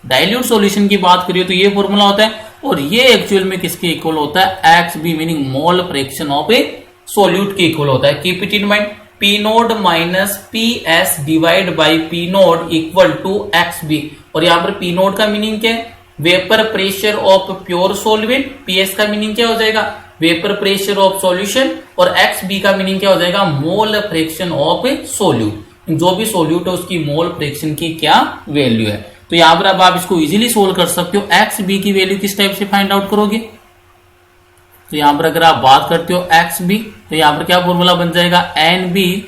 Dilute solution की बात करिए तो ये फॉर्मूला होता है, और ये एक्चुअल में किसके इक्वल होता है, XB, meaning mole fraction of a solute के इक्वल होता है। Keep it in mind, P naught minus PS divide by P naught equal to XB, और यहाँ पर P नोट का मीनिंग क्या है, vapour pressure of pure सोल्वेंट, PS का मीनिंग क्या हो जाएगा, वेपर प्रेशर ऑफ सॉल्यूशन, और XB का मीनिंग क्या हो जाएगा, mole fraction of a solute, जो भी सोल्यूट है उसकी मोल फ्रैक्शन की क्या वैल्यू है। तो यहां पर अब आप इसको इजीली सोल्व कर सकते हो। XB की वैल्यू किस टाइप से फाइंड आउट करोगे, तो यहां पर अगर आप बात करते हो XB, तो यहां पर क्या फॉर्मूला बन जाएगा, NB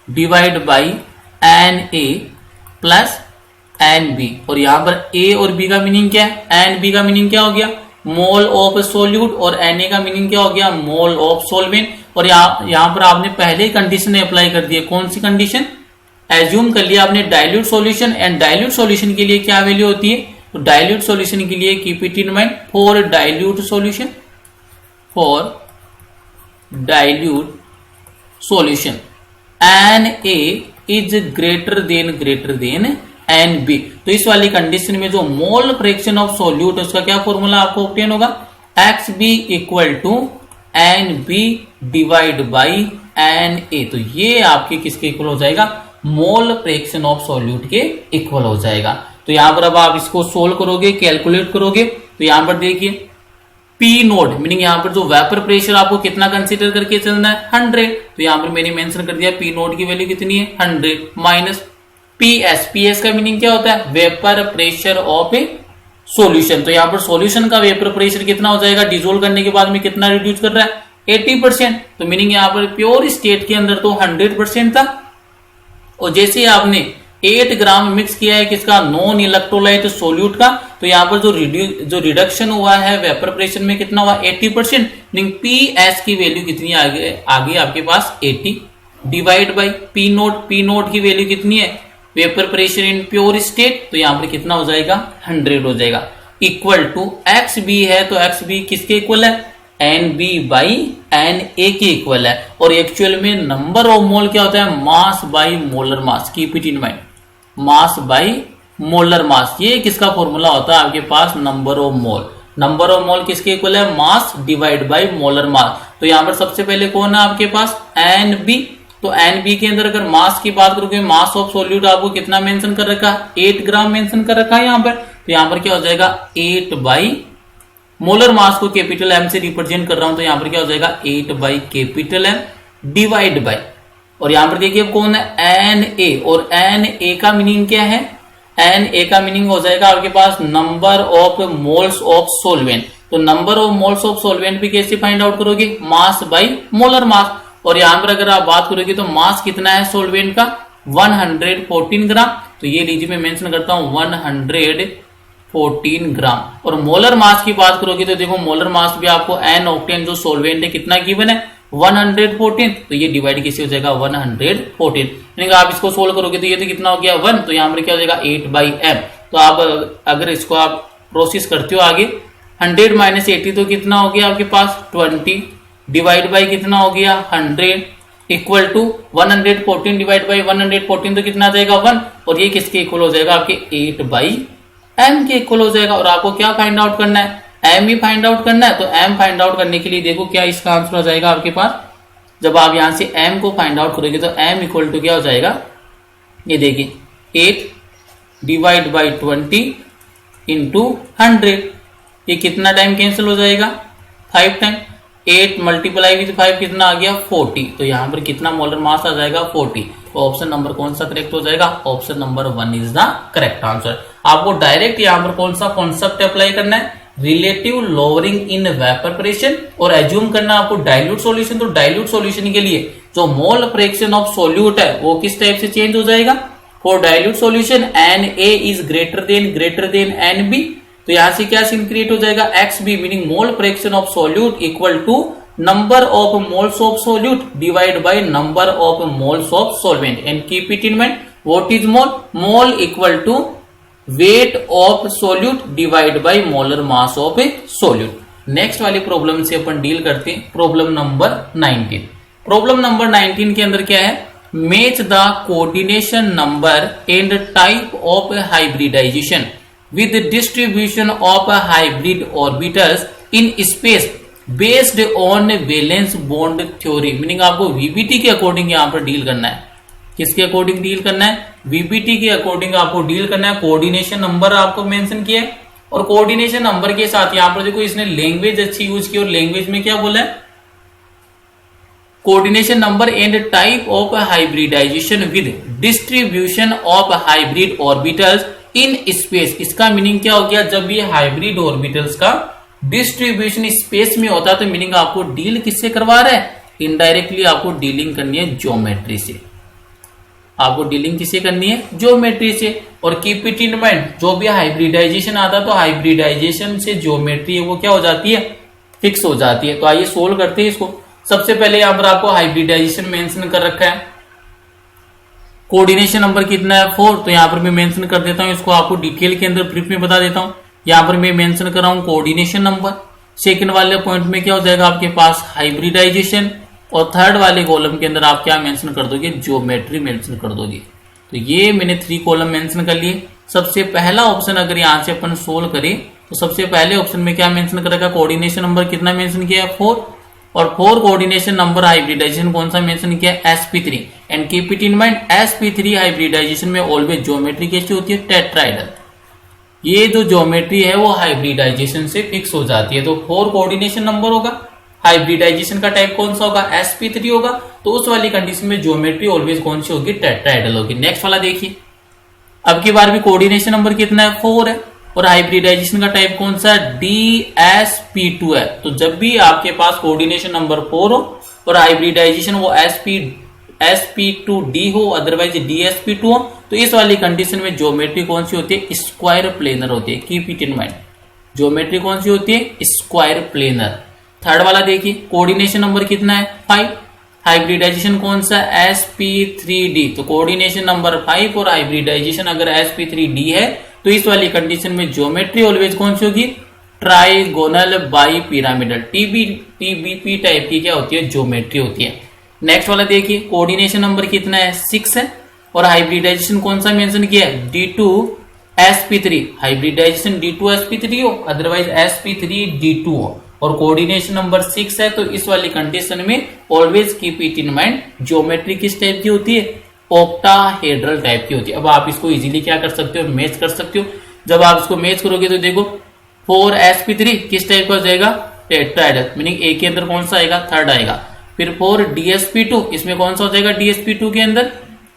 divide by NA plus NB, और यहां पर A और B का मीनिंग क्या है, NB का मीनिंग क्या हो गया, मोल ऑफ सोल्यूट, और Na का मीनिंग क्या हो गया, मोल ऑफ सोल्वेंट। और यहां पर आपने पहले ही कंडीशन अप्लाई कर दी है, कौन सी कंडीशन, एज्यूम कर लिया आपने dilute solution, and dilute solution के लिए क्या वैल्यू होती है, तो डाइल्यूट सॉल्यूशन के लिए keep it in mind, for dilute solution, for dilute solution Na is greater than NB। तो इस वाली कंडीशन में जो मोल फ्रैक्शन ऑफ सोल्यूट है उसका क्या फॉर्मूला आपको ऑब्टेन होगा, XB equal to NB divide by Na। तो ये आपके किसके इक्वल हो जाएगा, मोल फ्रैक्शन ऑफ सॉल्यूट के इक्वल हो जाएगा। तो यहां पर अब आप इसको सोल्व करोगे, कैलकुलेट करोगे, तो यहां पर देखिए P नोट, मीनिंग यहां पर जो वेपर प्रेशर आपको कितना कंसीडर करके चलना है, 100। तो यहां पर मैंने मेंशन कर दिया P नोट की वैल्यू कितनी है, 100 माइनस PS का मीनिंग क्या होता है, vapour pressure of A solution. तो यहां पर सॉल्यूशन का वेपर प्रेशर कितना हो जाएगा, डिसोल्व करने के बाद में कितना रिड्यूस कर रहा है, 80%। तो मीनिंग यहां पर प्योर स्टेट के अंदर तो 100% था, और जैसे आपने 8 ग्राम मिक्स किया है किसका, नॉन इलेक्ट्रोलाइट सोल्यूट का, तो यहाँ पर जो रिडक्शन हुआ है वेपर प्रेशर में कितना हुआ, 80%। मीनिंग PS की वैल्यू कितनी आ गई आपके पास, 80 डिवाइड बाई P नोट की वैल्यू कितनी है, vapour pressure in pure state, तो यहाँ पर कितना हो जाएगा, 100 हो जाएगा, इक्वल टू XB है, तो XB किसके इक्वल है, NB बाई Na के इक्वल है। और एक्चुअल में नंबर ऑफ मोल क्या होता है, mass by molar mass, keep it in mind, mass by molar mass, ये किसका फॉर्मूला होता है आपके पास, number of mole. Number of mole किसके इक्वल है, mass divide by molar mass. तो यहां पर सबसे पहले कौन है आपके पास, NB। तो NB के अंदर अगर मास की बात करोगे, मास ऑफ सोल्यूट आपको कितना मेंशन कर रखा है, 8 ग्राम मेंशन कर रखा है यहाँ पर। तो यहाँ पर क्या हो जाएगा, 8 बाई मोलर मास को कैपिटल M से रिप्रेजेंट कर रहा हूं, तो यहां पर क्या हो जाएगा, 8 by capital M divide by, और यहां पर देखिए कौन है, Na, और Na का मीनिंग क्या है, Na का मीनिंग हो जाएगा आपके पास number of moles of solvent. तो number of moles of solvent भी कैसे फाइंड आउट करोगे, मास बाई मोलर मास। और यहां पर अगर आप बात करोगे तो मास कितना है सोल्वेंट का, 114 ग्राम। तो ये लीजिए मैं मेंशन करता हूं 114 ग्राम। और मोलर मास की बात करोगे तो देखो मोलर मास भी आपको N ऑक्टेन जो सोल्वेंट है कितना गिवन है, 114, तो ये डिवाइड किससे हो जाएगा 114, यानी आप इसको सोल्व करोगे तो ये तो कितना हो गया 1, तो यहाँ पर क्या हो जाएगा 8/m। तो आप अगर इसको आप प्रोसेस करते हो आगे, 100 माइनस 80 तो कितना हो गया आपके पास 20, डिवाइड बाई कितना हो गया 100, इक्वल टू 114 डिवाइड बाई 114 तो कितना आ जाएगा 1, और ये किसके इक्वल हो जाएगा आपके 8/m के इक्वल हो जाएगा। और आपको क्या फाइंड आउट करना है, m ही फाइंड आउट करना है। तो m फाइंड आउट करने के लिए देखो क्या इसका आंसर हो जाएगा आपके पास, जब आप यहां से m को फाइंड आउट करोगे तो m इक्वल टू क्या हो जाएगा, ये देखिए 8 डिवाइड बाई 20 इंटू 100, ये कितना टाइम कैंसिल हो जाएगा 5 टाइम, 8 मल्टीप्लाई विद 5 कितना आ गया 40, तो यहाँ पर कितना मोलर मास आ जाएगा 40। तो ऑप्शन नंबर कौन सा करेक्ट हो जाएगा, option number 1 is the correct answer. आपको डायरेक्ट यहाँ पर कौन सा कॉन्सेप्ट अप्लाई करना है, relative lowering in vapour pressure, और एज्यूम करना आपको डाइल्यूट सॉल्यूशन। तो डाइल्यूट सॉल्यूशन के लिए जो मोल फ्रैक्शन ऑफ सॉल्यूट है वो किस टाइप से चेंज हो जाएगा, for dilute solution Na is greater than Nb, तो यहां से क्या सीन क्रिएट हो जाएगा XB, meaning mole fraction of solute equal to number of moles of solute divide by number of moles of solvent, and keep it in mind what is mole, mole equal to weight of solute divide by molar mass of a solute. Next वाली प्रॉब्लम से अपन डील करते हैं, प्रॉब्लम नंबर 19। प्रॉब्लम नंबर 19 के अंदर क्या है, match the coordination number and type of hybridisation with distribution of hybrid orbitals in space based on valence bond theory, meaning आपको वीबीटी के अकॉर्डिंग यहाँ पर डील करना है। किसके अकॉर्डिंग डील करना है, वीबीटी के अकॉर्डिंग आपको डील करना है। कोऑर्डिनेशन नंबर आपको मेंशन किया है, और कोऑर्डिनेशन नंबर के साथ यहाँ पर देखो इसने लैंग्वेज अच्छी यूज की, और लैंग्वेज में क्या बोला है, coordination number and type of hybridisation with distribution of hybrid orbitals in space. इसका मीनिंग क्या हो गया, जब ये हाइब्रिड ऑर्बिटल्स का डिस्ट्रीब्यूशन स्पेस में होता है तो मीनिंग आपको डील किससे करवा रहा है, इनडायरेक्टली आपको डीलिंग करनी है ज्योमेट्री से। आपको डीलिंग किससे करनी है, ज्योमेट्री से। और कीप इट इन माइंड, जो भी हाइब्रिडाइजेशन आता है तो हाइब्रिडाइजेशन से ज्योमेट्री है वो क्या हो जाती है, फिक्स हो जाती है। तो आइए सोल्व करते हैं इसको। सबसे पहले यहां पर आपको हाइब्रिडाइजेशन मेंशन कर रखा है, कोऑर्डिनेशन नंबर कितना है 4, तो यहां पर मैं मेंशन कर देता हूं, इसको आपको डिटेल के अंदर ब्रीफ में बता देता हूं। यहां पर मैं मेंशन कर रहा हूं कोऑर्डिनेशन नंबर, सेकंड वाले पॉइंट में क्या हो जाएगा आपके पास हाइब्रिडाइजेशन, और थर्ड वाले कॉलम के अंदर आप क्या मेंशन कर दोगे, ज्योमेट्री मेंशन कर दोगे। तो ये मैंने 3 कॉलम मेंशन कर लिए। सबसे पहला ऑप्शन अगर यहां से अपन सोल्व करें तो सबसे पहले ऑप्शन में क्या मेंशन करेगा, कोऑर्डिनेशन नंबर कितना मेंशन किया है 4, और 4 कोऑर्डिनेशन नंबर हाइब्रिडाइजेशन कौन सा मेंशन किया है, sp3, and keep it in mind sp3 hybridisation में ऑलवेज ज्योमेट्री कैसी होती है, टेट्राइडल। ये जो ज्योमेट्री है वो हाइब्रिडाइजेशन से फिक्स हो जाती है। तो 4 कोऑर्डिनेशन नंबर होगा, हाइब्रिडाइजेशन का टाइप कौन सा होगा, sp3 होगा, तो उस वाली कंडीशन में ज्योमेट्री ऑलवेज कौन सी होगी, टेट्राइडल होगी। नेक्स्ट वाला देखिए, अब की बार भी कोऑर्डिनेशन नंबर कितना है 4 है, और हाइब्रिडाइजेशन का टाइप कौन सा, DSP2 है। तो जब भी आपके पास कोऑर्डिनेशन नंबर 4 हो और हाइब्रिडाइजेशन वो sp2d हो, अदरवाइज DSP2 हो, तो इस वाली कंडीशन में ज्योमेट्री कौन सी होती है, स्क्वायर प्लेनर होती है। Keep it in mind, geometry कौन सी होती है, स्क्वायर प्लेनर। थर्ड वाला देखिए, कोऑर्डिनेशन नंबर कितना है 5, हाइब्रिडाइजेशन कौन सा, sp3d, तो कोऑर्डिनेशन नंबर 5 और हाइब्रिडाइजेशन अगर sp3d है तो इस वाली कंडीशन में ज्योमेट्री ऑलवेज कौन सी होगी, trigonal bi pyramidal, TBP type की क्या होती है, ज्योमेट्री होती है। नेक्स्ट वाला देखिए, कोऑर्डिनेशन नंबर कितना है 6 है, और हाइब्रिडाइजेशन कौन सा मेंशन किया है, D2sp3, हाइब्रिडाइजेशन D2sp3 हो, अदरवाइज sp3d2 हो, और कोऑर्डिनेशन नंबर 6 है, तो इस वाली कंडीशन में always keep it in mind geometry किस टाइप की होती है, ऑक्टाहेड्रल टाइप की होती है। अब आप इसको इजीली क्या कर सकते हो, मैच कर सकते हो। जब आप इसको मैच करोगे तो देखो 4sp3 किस टाइप का हो जाएगा, टेट्राहेड्रल, मीनिंग ए के अंदर कौन सा आएगा, थर्ड आएगा। फिर 4dsp2, इसमें कौन सा हो जाएगा, dsp2 के अंदर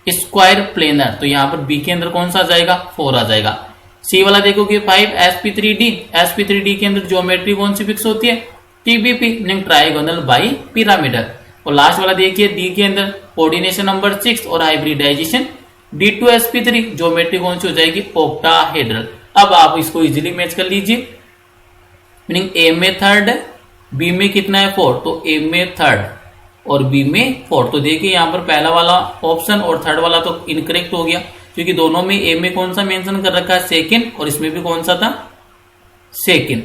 स्क्वायर प्लेनर, तो यहाँ पर बी के अंदर कौन सा आ जाएगा, 4 आ जाएगा। सी वाला देखोगे 5sp3d, sp3d के अंदर ज्योमेट्री कौन सी फिक्स होती है, TBP, meaning trigonal bi pyramidal. और लास्ट वाला देखिए डी के अंदर कोऑर्डिनेशन नंबर 6 और हाइब्रिडाइजेशन D2sp3, ज्योमेट्री कौन सी हो जाएगी, ऑक्टाहेड्रल। अब आप इसको इजीली मैच कर लीजिए, मीनिंग ए में थर्ड है, बी में कितना है 4, तो ए में थर्ड, और बी में 4। तो देखिए यहाँ पर पहला वाला ऑप्शन और थर्ड वाला तो इनकरेक्ट हो गया, क्योंकि दोनों में ए में कौन सा मेंशन कर रखा है, सेकंड, और इसमें भी कौन सा था, सेकंड।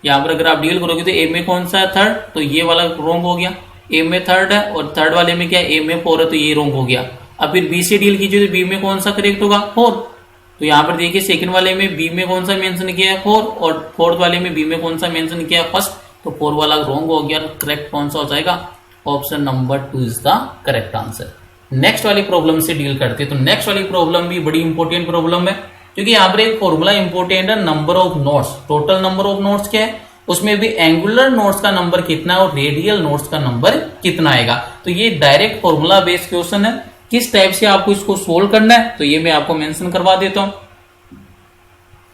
यहाँ पर अगर आप डील करोगे तो ए में कौन सा है, थर्ड, तो ये वाला रॉन्ग हो गया। ए में थर्ड है और थर्ड वाले में क्या है, ए में 4 है, तो ये रॉन्ग हो गया। अब फिर बी से डील कीजिए तो बी में कौन सा करेक्ट होगा, 4। तो यहाँ पर देखिए सेकंड वाले में बी में कौन सा मेंशन किया है, 4, और फोर्थ वाले में बी में कौन सा मेंशन किया है, फर्स्ट। तो 4 वाला रॉन्ग हो गया। करेक्ट कौन सा हो जाएगा, option number 2 is the correct answer. Next वाली प्रॉब्लम से डील करते हैं। तो नेक्स्ट वाली प्रॉब्लम भी बड़ी इंपॉर्टेंट प्रॉब्लम है, क्योंकि यहाँ पर एक फॉर्मूला इंपॉर्टेंट है, number of nodes. Total number of nodes क्या है, उसमें भी एंगुलर नोड्स का नंबर कितना है और रेडियल नोड्स का नंबर कितना आएगा। तो ये डायरेक्ट फॉर्मूला बेस्ड क्वेश्चन है। किस टाइप से आपको इसको सोल्व करना है, तो ये मैं आपको मेंशन करवा देता हूं।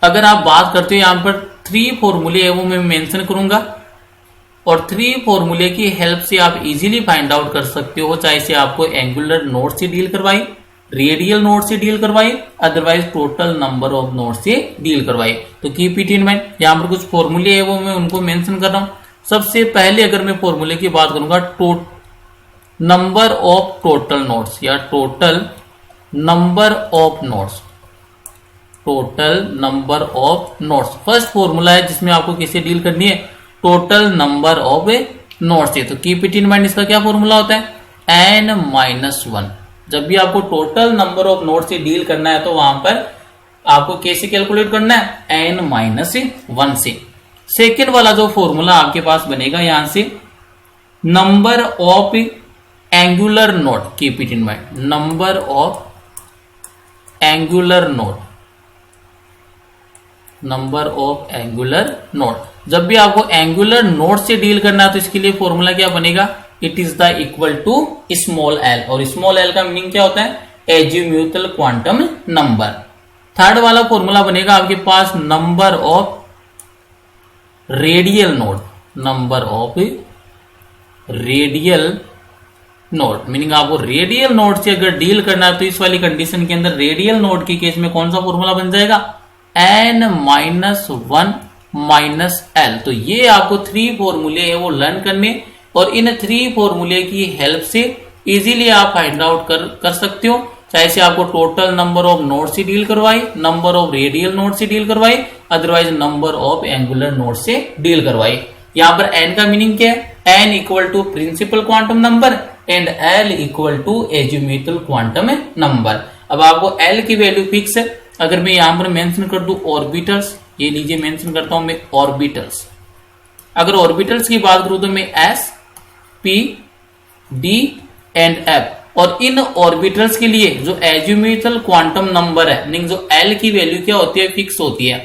अगर आप बात करते हो यहाँ पर 3 फॉर्मूले है वो मैं मेंशन करूंगा, और 3 फॉर्मूले की हेल्प से आप इजीली फाइंड आउट कर सकते हो, चाहे से आपको एंगुलर नोड से डील करवाई, रेडियल नोड से डील करवाई, otherwise total number of node से डील करवाई। तो कीप इट इन माइंड। यहाँ पर कुछ फॉर्मूले है वो मैं उनको मेंशन कर रहा हूं। सबसे पहले अगर मैं फॉर्मूले की बात करूंगा, नंबर ऑफ टोटल नोड्स या total number of nodes, total number of nodes first formula है जिसमें आपको किससे डील करनी है, टोटल नंबर ऑफ नोड्स से। तो कीप इट इन माइंड, इसका क्या फॉर्मूला होता है, n-1। जब भी आपको टोटल नंबर ऑफ नोड्स से डील करना है तो वहां पर आपको कैसे कैलकुलेट करना है, n-1 से। सेकेंड वाला जो फॉर्मूला आपके पास बनेगा यहां से, number of angular node, keep it in mind, number of angular node, number of angular node. जब भी आपको एंगुलर नोड से डील करना है तो इसके लिए फॉर्मूला क्या बनेगा, it is the equal to small L, और स्मॉल एल का मीनिंग क्या होता है, एजीम्यूटल क्वांटम नंबर। थर्ड वाला फॉर्मूला बनेगा आपके पास, number of radial node, number of radial node, meaning आपको रेडियल नोड से अगर डील करना है तो इस वाली कंडीशन के अंदर रेडियल नोड की केस में कौन सा फॉर्मूला बन जाएगा, n-1 माइनस एल। तो ये आपको 3 फॉर्मूले है वो लर्न करने, और इन 3 फॉर्मूले की हेल्प से इजीली आप फाइंड आउट कर सकते हो, चाहे से आपको टोटल नंबर ऑफ नोड से डील करवाई, नंबर ऑफ रेडियल नोड से डील करवाई, otherwise number of angular node से डील करवाई। यहाँ पर n का मीनिंग क्या है, n equal to principal quantum number and l equal to azimuthal quantum number. अब आपको l की वैल्यू फिक्स है। अगर मैं यहां पर मेंशन कर दूं ऑर्बिटल्स, ये लीजिए मेंशन करता हूं मैं ऑर्बिटल्स। अगर ऑर्बिटल्स की बात करूं तो मैं s, p, d and f, और इन ऑर्बिटल्स के लिए जो एजीम्यूटल क्वांटम नंबर है, मीनिंग जो l की वैल्यू क्या होती है, फिक्स होती है।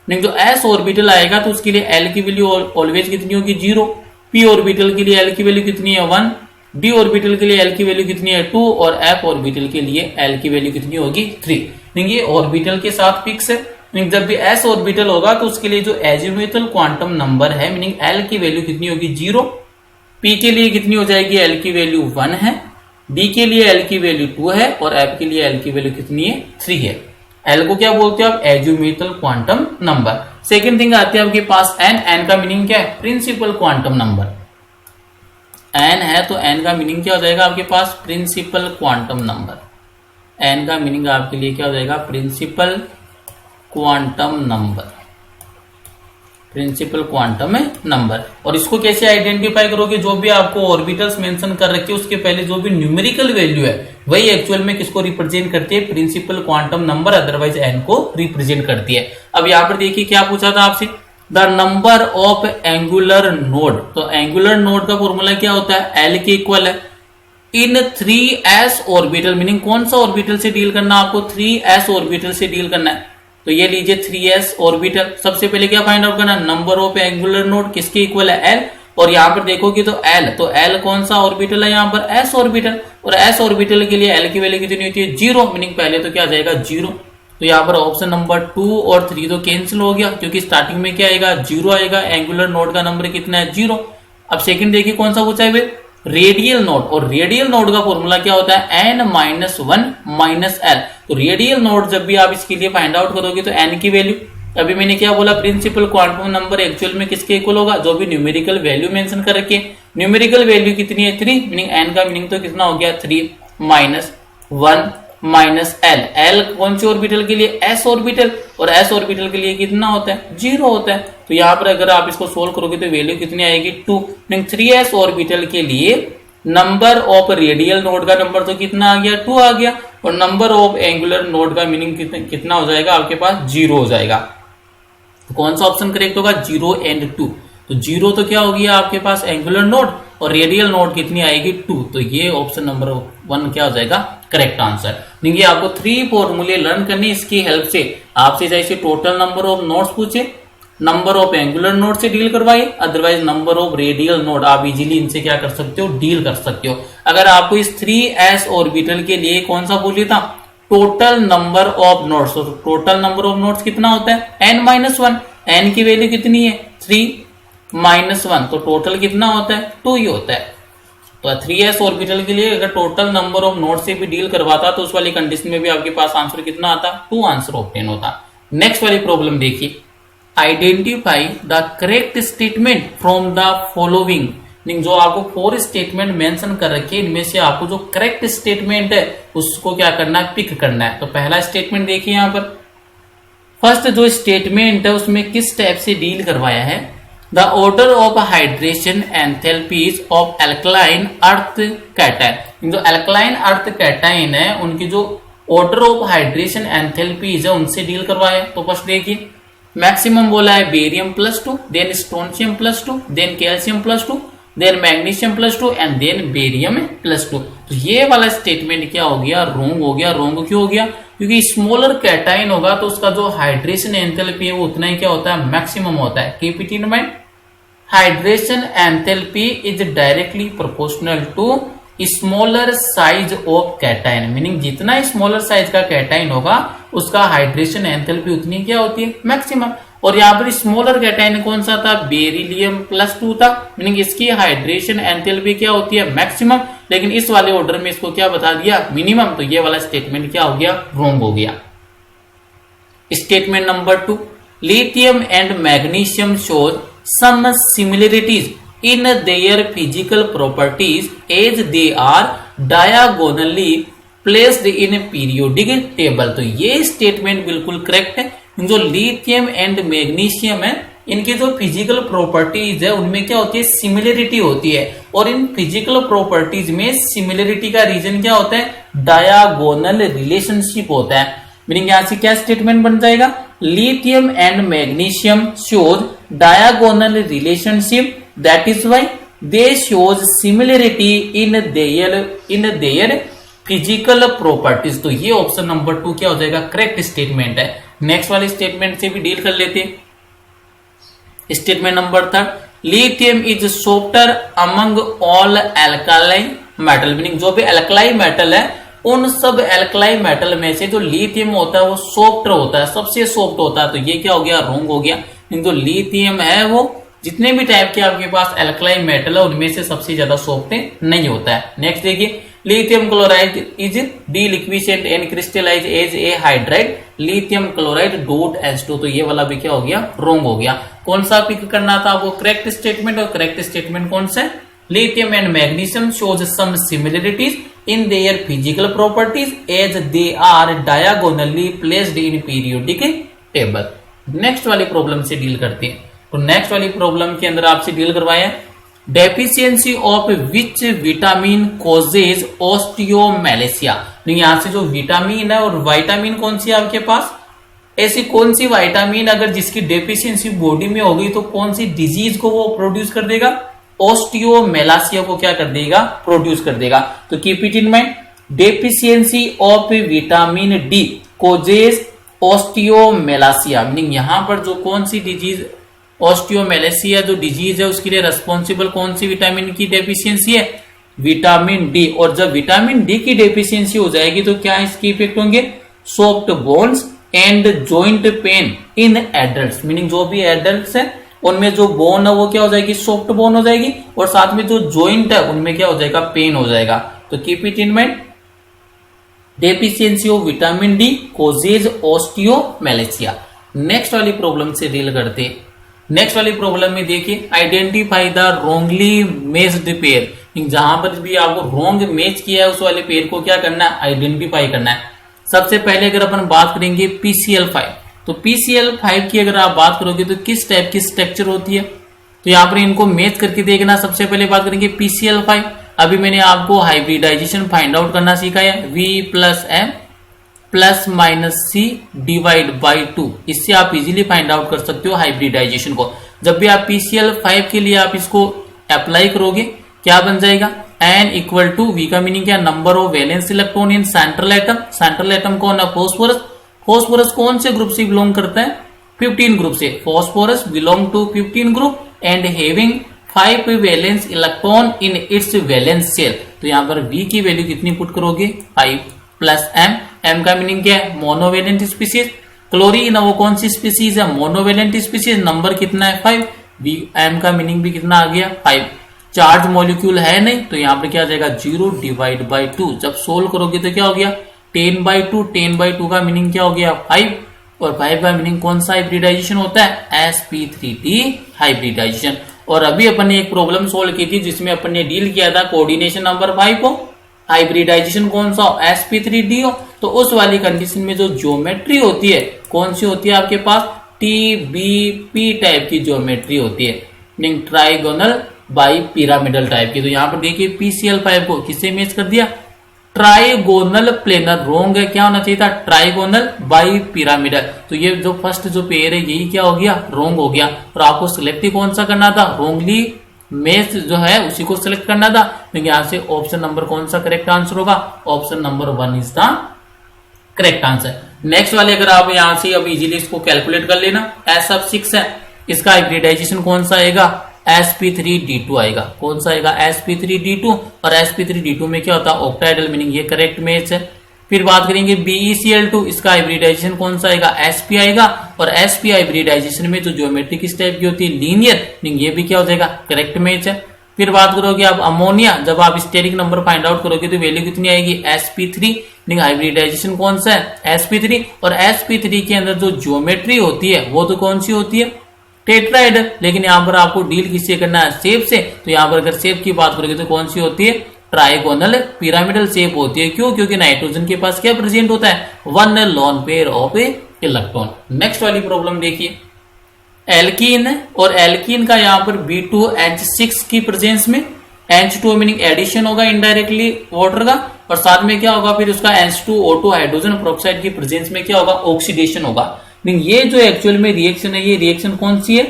मीनिंग जो s ऑर्बिटल आएगा तो उसके लिए l की वैल्यू ऑलवेज कितनी होगी, 0। p ऑर्बिटल के लिए l की वैल्यू कितनी है, 1। d ऑर्बिटल के लिए l की वैल्यू कितनी है, 2, और f ऑर्बिटल के लिए l की वैल्यू कितनी होगी, 3। ये ऑर्बिटल के साथ फिक्स है। जब भी s ऑर्बिटल होगा तो उसके लिए जो एजीम्यूटल क्वांटम नंबर है, मीनिंग l की वैल्यू कितनी होगी, 0। p के लिए कितनी हो जाएगी, l की वैल्यू 1 है, d के लिए l की वैल्यू 2 है, और f के लिए l की वैल्यू कितनी है, 3 है। l को क्या बोलते हो आप, एजीम्यूटल क्वांटम नंबर। सेकेंड थिंग आती है आपके पास n का मीनिंग क्या है, प्रिंसिपल क्वांटम नंबर। n है तो n का मीनिंग क्या हो जाएगा आपके पास, प्रिंसिपल क्वांटम नंबर। n का मीनिंग आपके लिए क्या हो जाएगा, principal quantum number, principal quantum number. और इसको कैसे आइडेंटिफाई करोगे, जो भी आपको ऑर्बिटल्स मेंशन कर रखे उसके पहले जो भी न्यूमेरिकल वैल्यू है वही एक्चुअल में किसको रिप्रेजेंट करती है, principal quantum number, otherwise n को रिप्रेजेंट करती है। अब यहाँ पर देखिए क्या पूछा था आपसे, the number of angular node. तो एंगुलर नोड का फॉर्मूला क्या होता है, l के इक्वल है इन 3s ऑर्बिटल, मीनिंग कौन सा ऑर्बिटल से डील करना, आपको 3s ऑर्बिटल से डील करना है। तो ये लीजिए 3s ऑर्बिटल। सबसे पहले क्या फाइंड आउट करना, नंबर ऑफ एंगुलर नोड किसके इक्वल है, l, और यहाँ पर देखोगे तो l कौन सा ऑर्बिटल है, यहाँ पर s ऑर्बिटल, और s ऑर्बिटल के लिए l की वैल्यू कितनी होती है, 0, मीनिंग पहले तो क्या आ जाएगा, 0। तो यहाँ पर ऑप्शन नंबर 2 और 3 तो कैंसिल हो गया, क्योंकि स्टार्टिंग में क्या आएगा, 0 आएगा, एंगुलर नोड का नंबर कितना है, 0। अब सेकंड देखिए कौन सा पूछा है, रेडियल नोड, और रेडियल नोड का फॉर्मूला क्या होता है, n-1 माइनस एल। तो रेडियल नोड जब भी आप इसके लिए फाइंड आउट करोगे तो n की वैल्यू अभी मैंने क्या बोला, प्रिंसिपल क्वांटम नंबर एक्चुअल में किसके इक्वल होगा, जो भी न्यूमेरिकल वैल्यू मेंशन कर रखी है। न्यूमेरिकल वैल्यू कितनी है 3, मीनिंग एन का मीनिंग तो कितना हो गया 3 माइनस 1 माइनस एल। एल कौन सी ऑर्बिटल के लिए, एस ऑर्बिटल, और एस ऑर्बिटल के लिए कितना होता है 0 होता है। तो यहाँ पर अगर आप इसको सोल्व करोगे तो वैल्यू कितनी आएगी 2, मीनिंग 3s ऑर्बिटल के लिए नंबर ऑफ रेडियल नोड का नंबर तो कितना आ गया 2 आ गया, और नंबर ऑफ एंगुलर नोड का मीनिंग कितना हो जाएगा आपके पास 0 हो जाएगा। तो कौन सा ऑप्शन करेक्ट होगा 0 एंड 2। तो 0 तो क्या हो गया आपके पास एंगुलर नोड, और रेडियल नोड कितनी आएगी 2। तो ये ऑप्शन नंबर 1 क्या हो जाएगा करेक्ट आंसर। देखिए आपको 3 फॉर्मूले लर्न करने, इसकी हेल्प से आपसे जैसे टोटल नंबर ऑफ नोड्स पूछे, नंबर ऑफ एंगुलर नोड से डील करवाइए, otherwise number of radial node आप इजीली इनसे क्या कर सकते हो डील कर सकते हो। अगर आपको इस 3s ऑर्बिटल के लिए कौन सा बोलिए था टोटल नंबर ऑफ नोड्स, तो टोटल नंबर ऑफ नोड्स कितना होता है n-1, n की वैल्यू कितनी है 3 माइनस 1, तो टोटल कितना होता है 2 ही होता है। तो 3s ऑर्बिटल के लिए अगर टोटल नंबर ऑफ नोड से भी डील करवाता तो उस वाली कंडीशन में भी आपके पास आंसर कितना आता 2 आंसर ऑब्टेन होता। नेक्स्ट वाली प्रॉब्लम देखिए, identify the correct statement from the following. जो आपको 4 स्टेटमेंट मेंशन कर रखे हैं, इनमें से आपको जो करेक्ट स्टेटमेंट है उसको क्या करना है पिक करना है। तो पहला स्टेटमेंट देखिए यहाँ पर, फर्स्ट जो स्टेटमेंट है उसमें किस टाइप से डील करवाया है, the order of hydration enthalpies of alkaline earth cation. जो एल्कलाइन अर्थ कैटायन है उनकी जो ऑर्डर ऑफ हाइड्रेशन एंथैल्पीज है उनसे डील करवाया। तो फर्स्ट देखिए मैक्सिमम बोला है barium +2, then strontium +2, then calcium +2, then magnesium +2 and then barium +2। तो ये वाला स्टेटमेंट क्या हो गया रोंग हो गया। रोंग क्यों हो गया, क्योंकि स्मॉलर कैटायन होगा तो उसका जो हाइड्रेशन एंथैल्पी है वो उतना ही क्या होता है मैक्सिमम होता है। Keep it in mind, hydration enthalpy is directly proportional to smaller size of cation, meaning जितना स्मॉलर साइज का कैटायन होगा उसका हाइड्रेशन एंथैल्पी उतनी क्या होती है मैक्सिमम। और यहाँ पर स्मॉलर कैटायन कौन सा था बेरिलियम +2 था, मीनिंग इसकी हाइड्रेशन एंथैल्पी क्या होती है मैक्सिमम, लेकिन इस वाले ऑर्डर में इसको क्या बता दिया मिनिमम। तो ये वाला स्टेटमेंट क्या हो गया रॉन्ग हो गया। Statement number 2, lithium and magnesium shows some similarities in their physical properties as they are diagonally placed in periodic table। तो ये स्टेटमेंट बिल्कुल करेक्ट है। जो लिथियम एंड मैग्नीशियम है इनकी जो फिजिकल प्रॉपर्टीज है उनमें क्या होती है सिमिलरिटी होती है, और इन फिजिकल प्रॉपर्टीज में सिमिलरिटी का रीजन क्या होता है डायगोनल रिलेशनशिप होता है। मीनिंग यहां से क्या स्टेटमेंट बन जाएगा, lithium and magnesium shows diagonal relationship, that is why they shows similarity in their physical properties। तो ये ऑप्शन नंबर 2 क्या हो जाएगा करेक्ट स्टेटमेंट है। नेक्स्ट वाले स्टेटमेंट से भी डील कर लेते हैं। Statement number 3, lithium is softer among all alkaline metal, meaning जो भी एल्कलाई मेटल है उन सब एल्कलाई मेटल में से जो लिथियम होता है वो सॉफ्ट होता है, सबसे सॉफ्ट होता है। तो ये क्या हो गया रॉन्ग हो गया। जो लिथियम है वो जितने भी टाइप के आपके पास एल्कलाई मेटल है उनमें से सबसे ज्यादा सॉफ्ट नहीं होता है। नेक्स्ट देखिए, lithium chloride is deliquescent and crystallize as a hydride lithium chloride .H2। तो ये वाला भी क्या हो गया रॉन्ग हो गया। कौन सा पिक करना था वो करेक्ट स्टेटमेंट, और करेक्ट स्टेटमेंट कौन सा है, lithium and magnesium shows some similarities in their physical properties as they are diagonally placed in periodic table. Next वाली प्रॉब्लम से डील करते हैं। तो नेक्स्ट वाली प्रॉब्लम के अंदर आपसे डील करवाया deficiency of which vitamin causes osteomalacia. यहां से जो विटामिन है और विटामिन कौन सी है आपके पास, ऐसी कौन सी विटामिन अगर जिसकी डेफिशिएंसी बॉडी में होगी तो कौन सी डिजीज को वो प्रोड्यूस कर देगा, ऑस्टियोमेलासिया को क्या कर देगा प्रोड्यूस कर देगा। तो keep it in mind, deficiency of vitamin D causes osteomalacia, meaning यहां पर जो कौन सी डिजीज ऑस्टियोमेलेसिया जो डिजीज है उसके लिए रेस्पॉन्सिबल कौन सी विटामिन की डेफिशिएंसी है विटामिन डी। और जब विटामिन डी की डेफिशिएंसी हो जाएगी तो क्या इसके इफेक्ट होंगे soft bones and joint pain in adults, meaning जो भी एडल्ट्स है उनमें जो बोन है वो क्या हो जाएगी सॉफ्ट बोन हो जाएगी, और साथ में जो जॉइंट है उनमें क्या हो जाएगा पेन हो जाएगा। तो keep it in mind, deficiency of vitamin D causes osteomalacia. Next वाली प्रॉब्लम से डील करते हैं। नेक्स्ट वाली प्रॉब्लम में देखिए, identify the wrongly matched pair. जहां पर भी आपको रोंग मैच किया है उस वाले पेयर को क्या करना है, आइडेंटिफाई करना है। सबसे पहले अगर अपन बात करेंगे PCl5, तो PCl5 की अगर आप बात करोगे तो किस टाइप की स्ट्रक्चर होती है, तो यहाँ पर इनको मैच करके देखना। सबसे पहले बात करेंगे PCl5। अभी मैंने आपको हाइब्रिडाइजेशन फाइंड आउट करना सिखाया, V plus M plus minus C divide by 2। इससे आप इजीली फाइंड आउट कर सकते हो हाइब्रिडाइजेशन को। जब भी आप PCl5 के लिए आप इसको अप्लाई करोगे, क्या बन जाएगा, N इक्वल टू V का मीनिंग क्या, number of valence electron in central atom. Central atom कौन है, फॉस्फोरस। फॉस्फोरस कौन से ग्रुप से बिलोंग करता है, 15 ग्रुप से। Phosphorus belong to 15 group and having 5 valence electron in its valence shell. तो यहाँ पर V की वैल्यू कितनी पुट करोगे, 5 प्लस M। M का मीनिंग क्या है, मोनोवेलेंट स्पीसीज। क्लोरीन वो कौन सी स्पीसीज है, मोनोवेलेंट स्पीसीज। नंबर कितना है, 5। M का मीनिंग भी कितना आ गया, 5। चार्ज मॉलिक्यूल है नहीं, तो यहाँ पर क्या आ जाएगा, 0 डिवाइड बाई 2। जब सोल्व करोगे तो क्या हो गया, 10/2। 10/2 का मीनिंग क्या हो गया, 5। और 5 का मीनिंग कौन सा हाइब्रिडाइजेशन होता है, sp3d हाइब्रिडाइजेशन। और अभी अपन ने एक प्रॉब्लम सोल्व की थी जिसमें अपन ने डील किया था कोऑर्डिनेशन नंबर 5 को, हाइब्रिडाइजेशन कौन सा हो, sp3d हो। तो उस वाली कंडीशन में जो ज्योमेट्री होती है कौन सी होती है आपके पास, TBP टाइप की ज्योमेट्री होती है, meaning trigonal bi pyramidal type की। तो यहाँ पर देखिए PCl5 को किससे मैच कर दिया, ट्राइगोनल प्लेनर। रोंग है, क्या होना चाहिए था, ट्राइगोनल बाई पिरामिडल। तो ये जो फर्स्ट जो पेयर है यही क्या हो गया, रोंग हो गया। और आपको सिलेक्ट कौन सा करना था, रोंगली मैच जो है उसी को सिलेक्ट करना था। तो यहाँ से ऑप्शन नंबर कौन सा करेक्ट आंसर होगा, option number 1 is the correct answer. Next वाले अगर आप यहाँ से अब इजीली इसको कैलकुलेट कर लेना, S6 है, इसका हाइब्रिडाइजेशन कौन सा आएगा, sp3d2 आएगा। कौन सा आएगा, sp3d2। और sp3d2 में क्या होता है, ऑक्टाइडल, मीनिंग ये करेक्ट मैच है। फिर बात करेंगे BeCl2, इसका हाइब्रिडाइजेशन कौन सा आएगा, sp आएगा। और sp हाइब्रिडाइजेशन में जो ज्योमेट्री किस टाइप की होती है, लीनियर, मीनिंग ये भी क्या हो जाएगा, करेक्ट मैच है। फिर बात करोगे आप अमोनिया, जब आप स्टेरिक नंबर फाइंड आउट करोगे तो वैल्यू कितनी आएगी, sp3, मीनिंग हाइब्रिडाइजेशन कौन सा है, sp3। और sp3 के अंदर जो ज्योमेट्री होती है वो तो कौन सी होती है, टेट्राइड। लेकिन यहाँ पर आपको डील किससे करना है, शेप से। तो यहाँ पर अगर शेप की बात करोगे तो कौन सी होती है, ट्राइगोनल पिरामिडल शेप होती है। क्यों, क्योंकि नाइट्रोजन के पास क्या प्रेजेंट होता है, 1 lone pair of electron. Next वाली प्रॉब्लम देखिए, एल्कीन है और एल्कीन का यहाँ पर B2H6 की प्रेजेंस में H2 मीनिंग एडिशन होगा इनडायरेक्टली वाटर का, और साथ में क्या होगा फिर उसका H2O2 हाइड्रोजन पेरोक्साइड की प्रेजेंस में क्या होगा, ऑक्सीडेशन होगा। ये जो एक्चुअल में रिएक्शन है, ये रिएक्शन कौन सी है,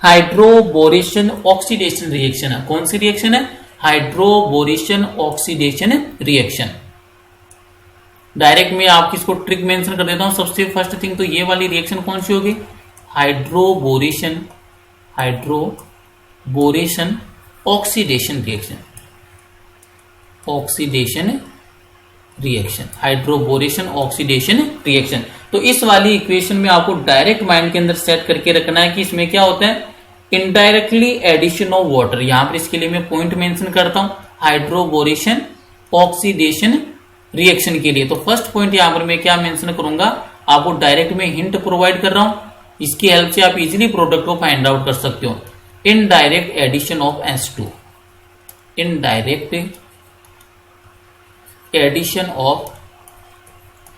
हाइड्रोबोरेशन ऑक्सीडेशन रिएक्शन है। कौन सी रिएक्शन है, हाइड्रोबोरेशन ऑक्सीडेशन रिएक्शन। डायरेक्ट में आपकी इसको ट्रिक मेंशन कर देता हूं। सबसे फर्स्ट थिंग तो ये वाली रिएक्शन कौन सी होगी, hydroboration oxidation reaction, oxidation reaction, hydroboration oxidation reaction. तो इस वाली इक्वेशन में आपको डायरेक्ट माइंड के अंदर सेट करके रखना है कि इसमें क्या होता है, इनडायरेक्टली एडिशन ऑफ वाटर। यहां पर इसके लिए मैं पॉइंट मेंशन करता हूं, हाइड्रोबोरेशन ऑक्सीडेशन रिएक्शन के लिए। तो फर्स्ट पॉइंट यहां पर मैं क्या मेंशन करूंगा, आपको डायरेक्ट में हिंट प्रोवाइड कर रहा हूं, इसकी हेल्प से आप इजीली प्रोडक्ट को फाइंड आउट कर सकते हो। Indirect addition of H2, indirect addition of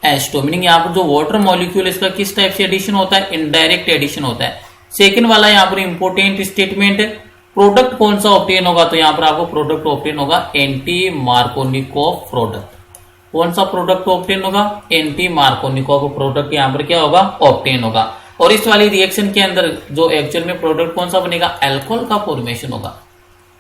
H2, meaning यहाँ पर जो वाटर मॉलिक्यूल इसका किस टाइप से एडिशन होता है, इनडायरेक्ट एडिशन होता है। सेकंड वाला यहाँ पर इंपोर्टेंट स्टेटमेंट है, प्रोडक्ट कौन सा ऑब्टेन होगा, तो यहाँ पर आपको प्रोडक्ट ऑब्टेन होगा एंटी मार्कोनिकोव प्रोडक्ट। कौन सा प्रोडक्ट ऑब्टेन होगा, एंटी मार्कोनिकोव प्रोडक्ट यहाँ पर क्या होगा, ऑब्टेन होगा। और इस वाली रिएक्शन के अंदर जो एक्चुअल में प्रोडक्ट कौन सा बनेगा, अल्कोहल का फॉर्मेशन होगा।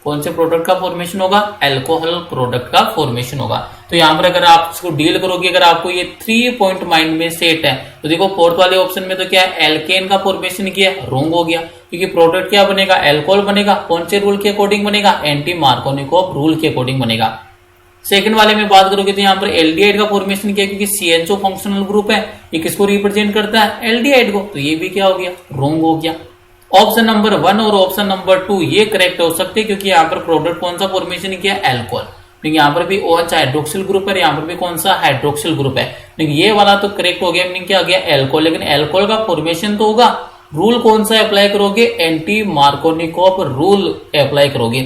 कौन से प्रोडक्ट का फॉर्मेशन होगा, अल्कोहल प्रोडक्ट का फॉर्मेशन होगा। तो यहाँ पर अगर आप इसको डील करोगे, अगर आपको ये 3 पॉइंट माइंड में सेट है, तो देखो फोर्थ वाले ऑप्शन में तो क्या है, एल्केन का फॉर्मेशन किया, रॉन्ग हो गया, क्योंकि प्रोडक्ट क्या बनेगा, अल्कोहल बनेगा। कौन से रूल के अकॉर्डिंग बनेगा, एंटी मार्कोनिकोव रूल के अकॉर्डिंग बनेगा। सेकंड वाले में बात करोगे तो यहाँ पर एल्डिहाइड का फॉर्मेशन किया, क्योंकि CHO फंक्शनल ग्रुप है, ये किसको रिप्रेजेंट करता है, एल्डिहाइड को। तो ये भी क्या हो गया, रॉन्ग हो गया। ऑप्शन नंबर 1 और ऑप्शन नंबर 2 ये करेक्ट हो सकते हैं, क्योंकि यहाँ पर प्रोडक्ट कौन सा फॉर्मेशन किया, अल्कोहल। लेकिन यहाँ पर भी OH हाइड्रोक्सिल ग्रुप है, यहाँ पर भी कौन सा हाइड्रोक्सिल ग्रुप है। लेकिन ये वाला तो करेक्ट हो गया, मीनिंग क्या हो गया एल्कोहल। लेकिन एल्कोहल का फॉर्मेशन तो होगा, रूल कौन सा अप्लाई करोगे, एंटी मार्कोनिकोव रूल अप्लाई करोगे।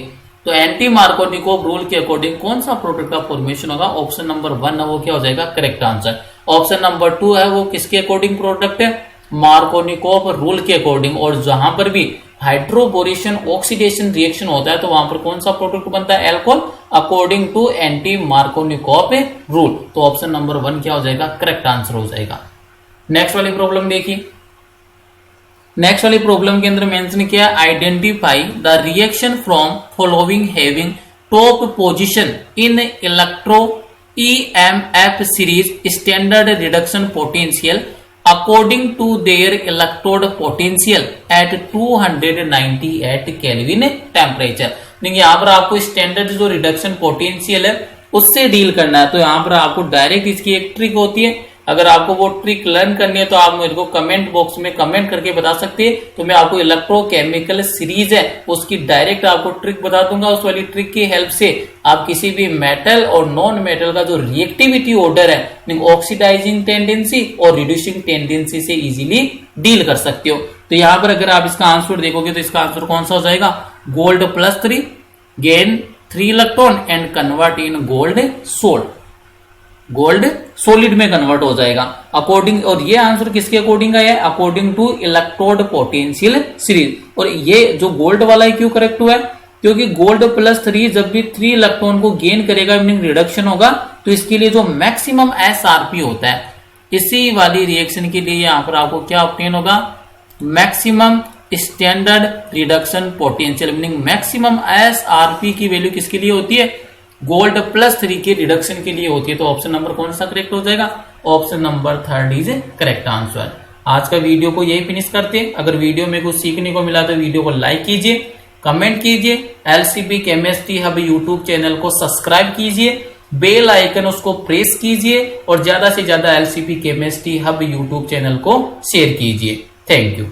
तो एंटी मार्कोनिकोव रूल के अकॉर्डिंग कौन सा प्रोडक्ट का फॉर्मेशन होगा, ऑप्शन नंबर 1 है वो क्या हो जाएगा करेक्ट आंसर। ऑप्शन नंबर 2 है वो किसके अकॉर्डिंग प्रोडक्ट है, मार्कोनिकोव रूल के अकॉर्डिंग। और जहां पर भी हाइड्रोबोरेशन ऑक्सीडेशन रिएक्शन होता है तो वहां पर कौन सा प्रोडक्ट बनता है, alcohol, according to anti Markovnikov rule. तो ऑप्शन नंबर 1 क्या हो जाएगा करेक्ट आंसर हो जाएगा। नेक्स्ट वाली प्रॉब्लम देखिए, नेक्स्ट वाली प्रॉब्लम के अंदर मेंशन किया identify the reaction from following having top position in electro EMF series standard reduction potential according to their electrode potential at 298 kelvin temperature. यहाँ पर आपको स्टैंडर्ड जो रिडक्शन पोटेंशियल है उससे डील करना है। तो यहाँ पर आपको डायरेक्ट इसकी एक ट्रिक होती है, अगर आपको वो ट्रिक लर्न करनी है तो आप मेरे को कमेंट बॉक्स में कमेंट करके बता सकते हैं, तो मैं आपको इलेक्ट्रोकेमिकल सीरीज है उसकी डायरेक्ट आपको ट्रिक बता दूंगा। उस वाली ट्रिक की हेल्प से आप किसी भी मेटल और नॉन मेटल का जो रिएक्टिविटी ऑर्डर है, ऑक्सीडाइजिंग टेंडेंसी और रिड्यूसिंग टेंडेंसी से इजीली डील कर सकते हो। तो यहाँ पर अगर आप इसका आंसर देखोगे तो इसका आंसर कौन सा हो जाएगा, gold +3 gain 3 electron and convert in gold sold, gold solid में कन्वर्ट हो जाएगा अकॉर्डिंग। और ये आंसर किसके अकॉर्डिंग है, according to electrode potential series. और ये जो गोल्ड वाला है क्यों करेक्ट हुआ है, क्योंकि गोल्ड +3 जब भी 3 इलेक्ट्रॉन को गेन करेगा मीनिंग रिडक्शन होगा, तो इसके लिए जो मैक्सिमम SRP होता है, इसी वाली रिएक्शन के लिए यहाँ पर आपको क्या ऑब्टेन होगा, maximum standard reduction potential. Meaning maximum SRP की वैल्यू किसके लिए होती है, गोल्ड +3 के रिडक्शन के लिए होती है। तो ऑप्शन नंबर कौन सा करेक्ट हो जाएगा, option number 3 is correct answer. आज का वीडियो को यही फिनिश करते हैं। अगर वीडियो में कुछ सीखने को मिला तो वीडियो को लाइक कीजिए, कमेंट कीजिए, LCP chemistry hub YouTube channel को सब्सक्राइब कीजिए, बेल आइकन उसको प्रेस कीजिए और ज्यादा से ज्यादा LCP chemistry hub YouTube channel को शेयर कीजिए। Thank you.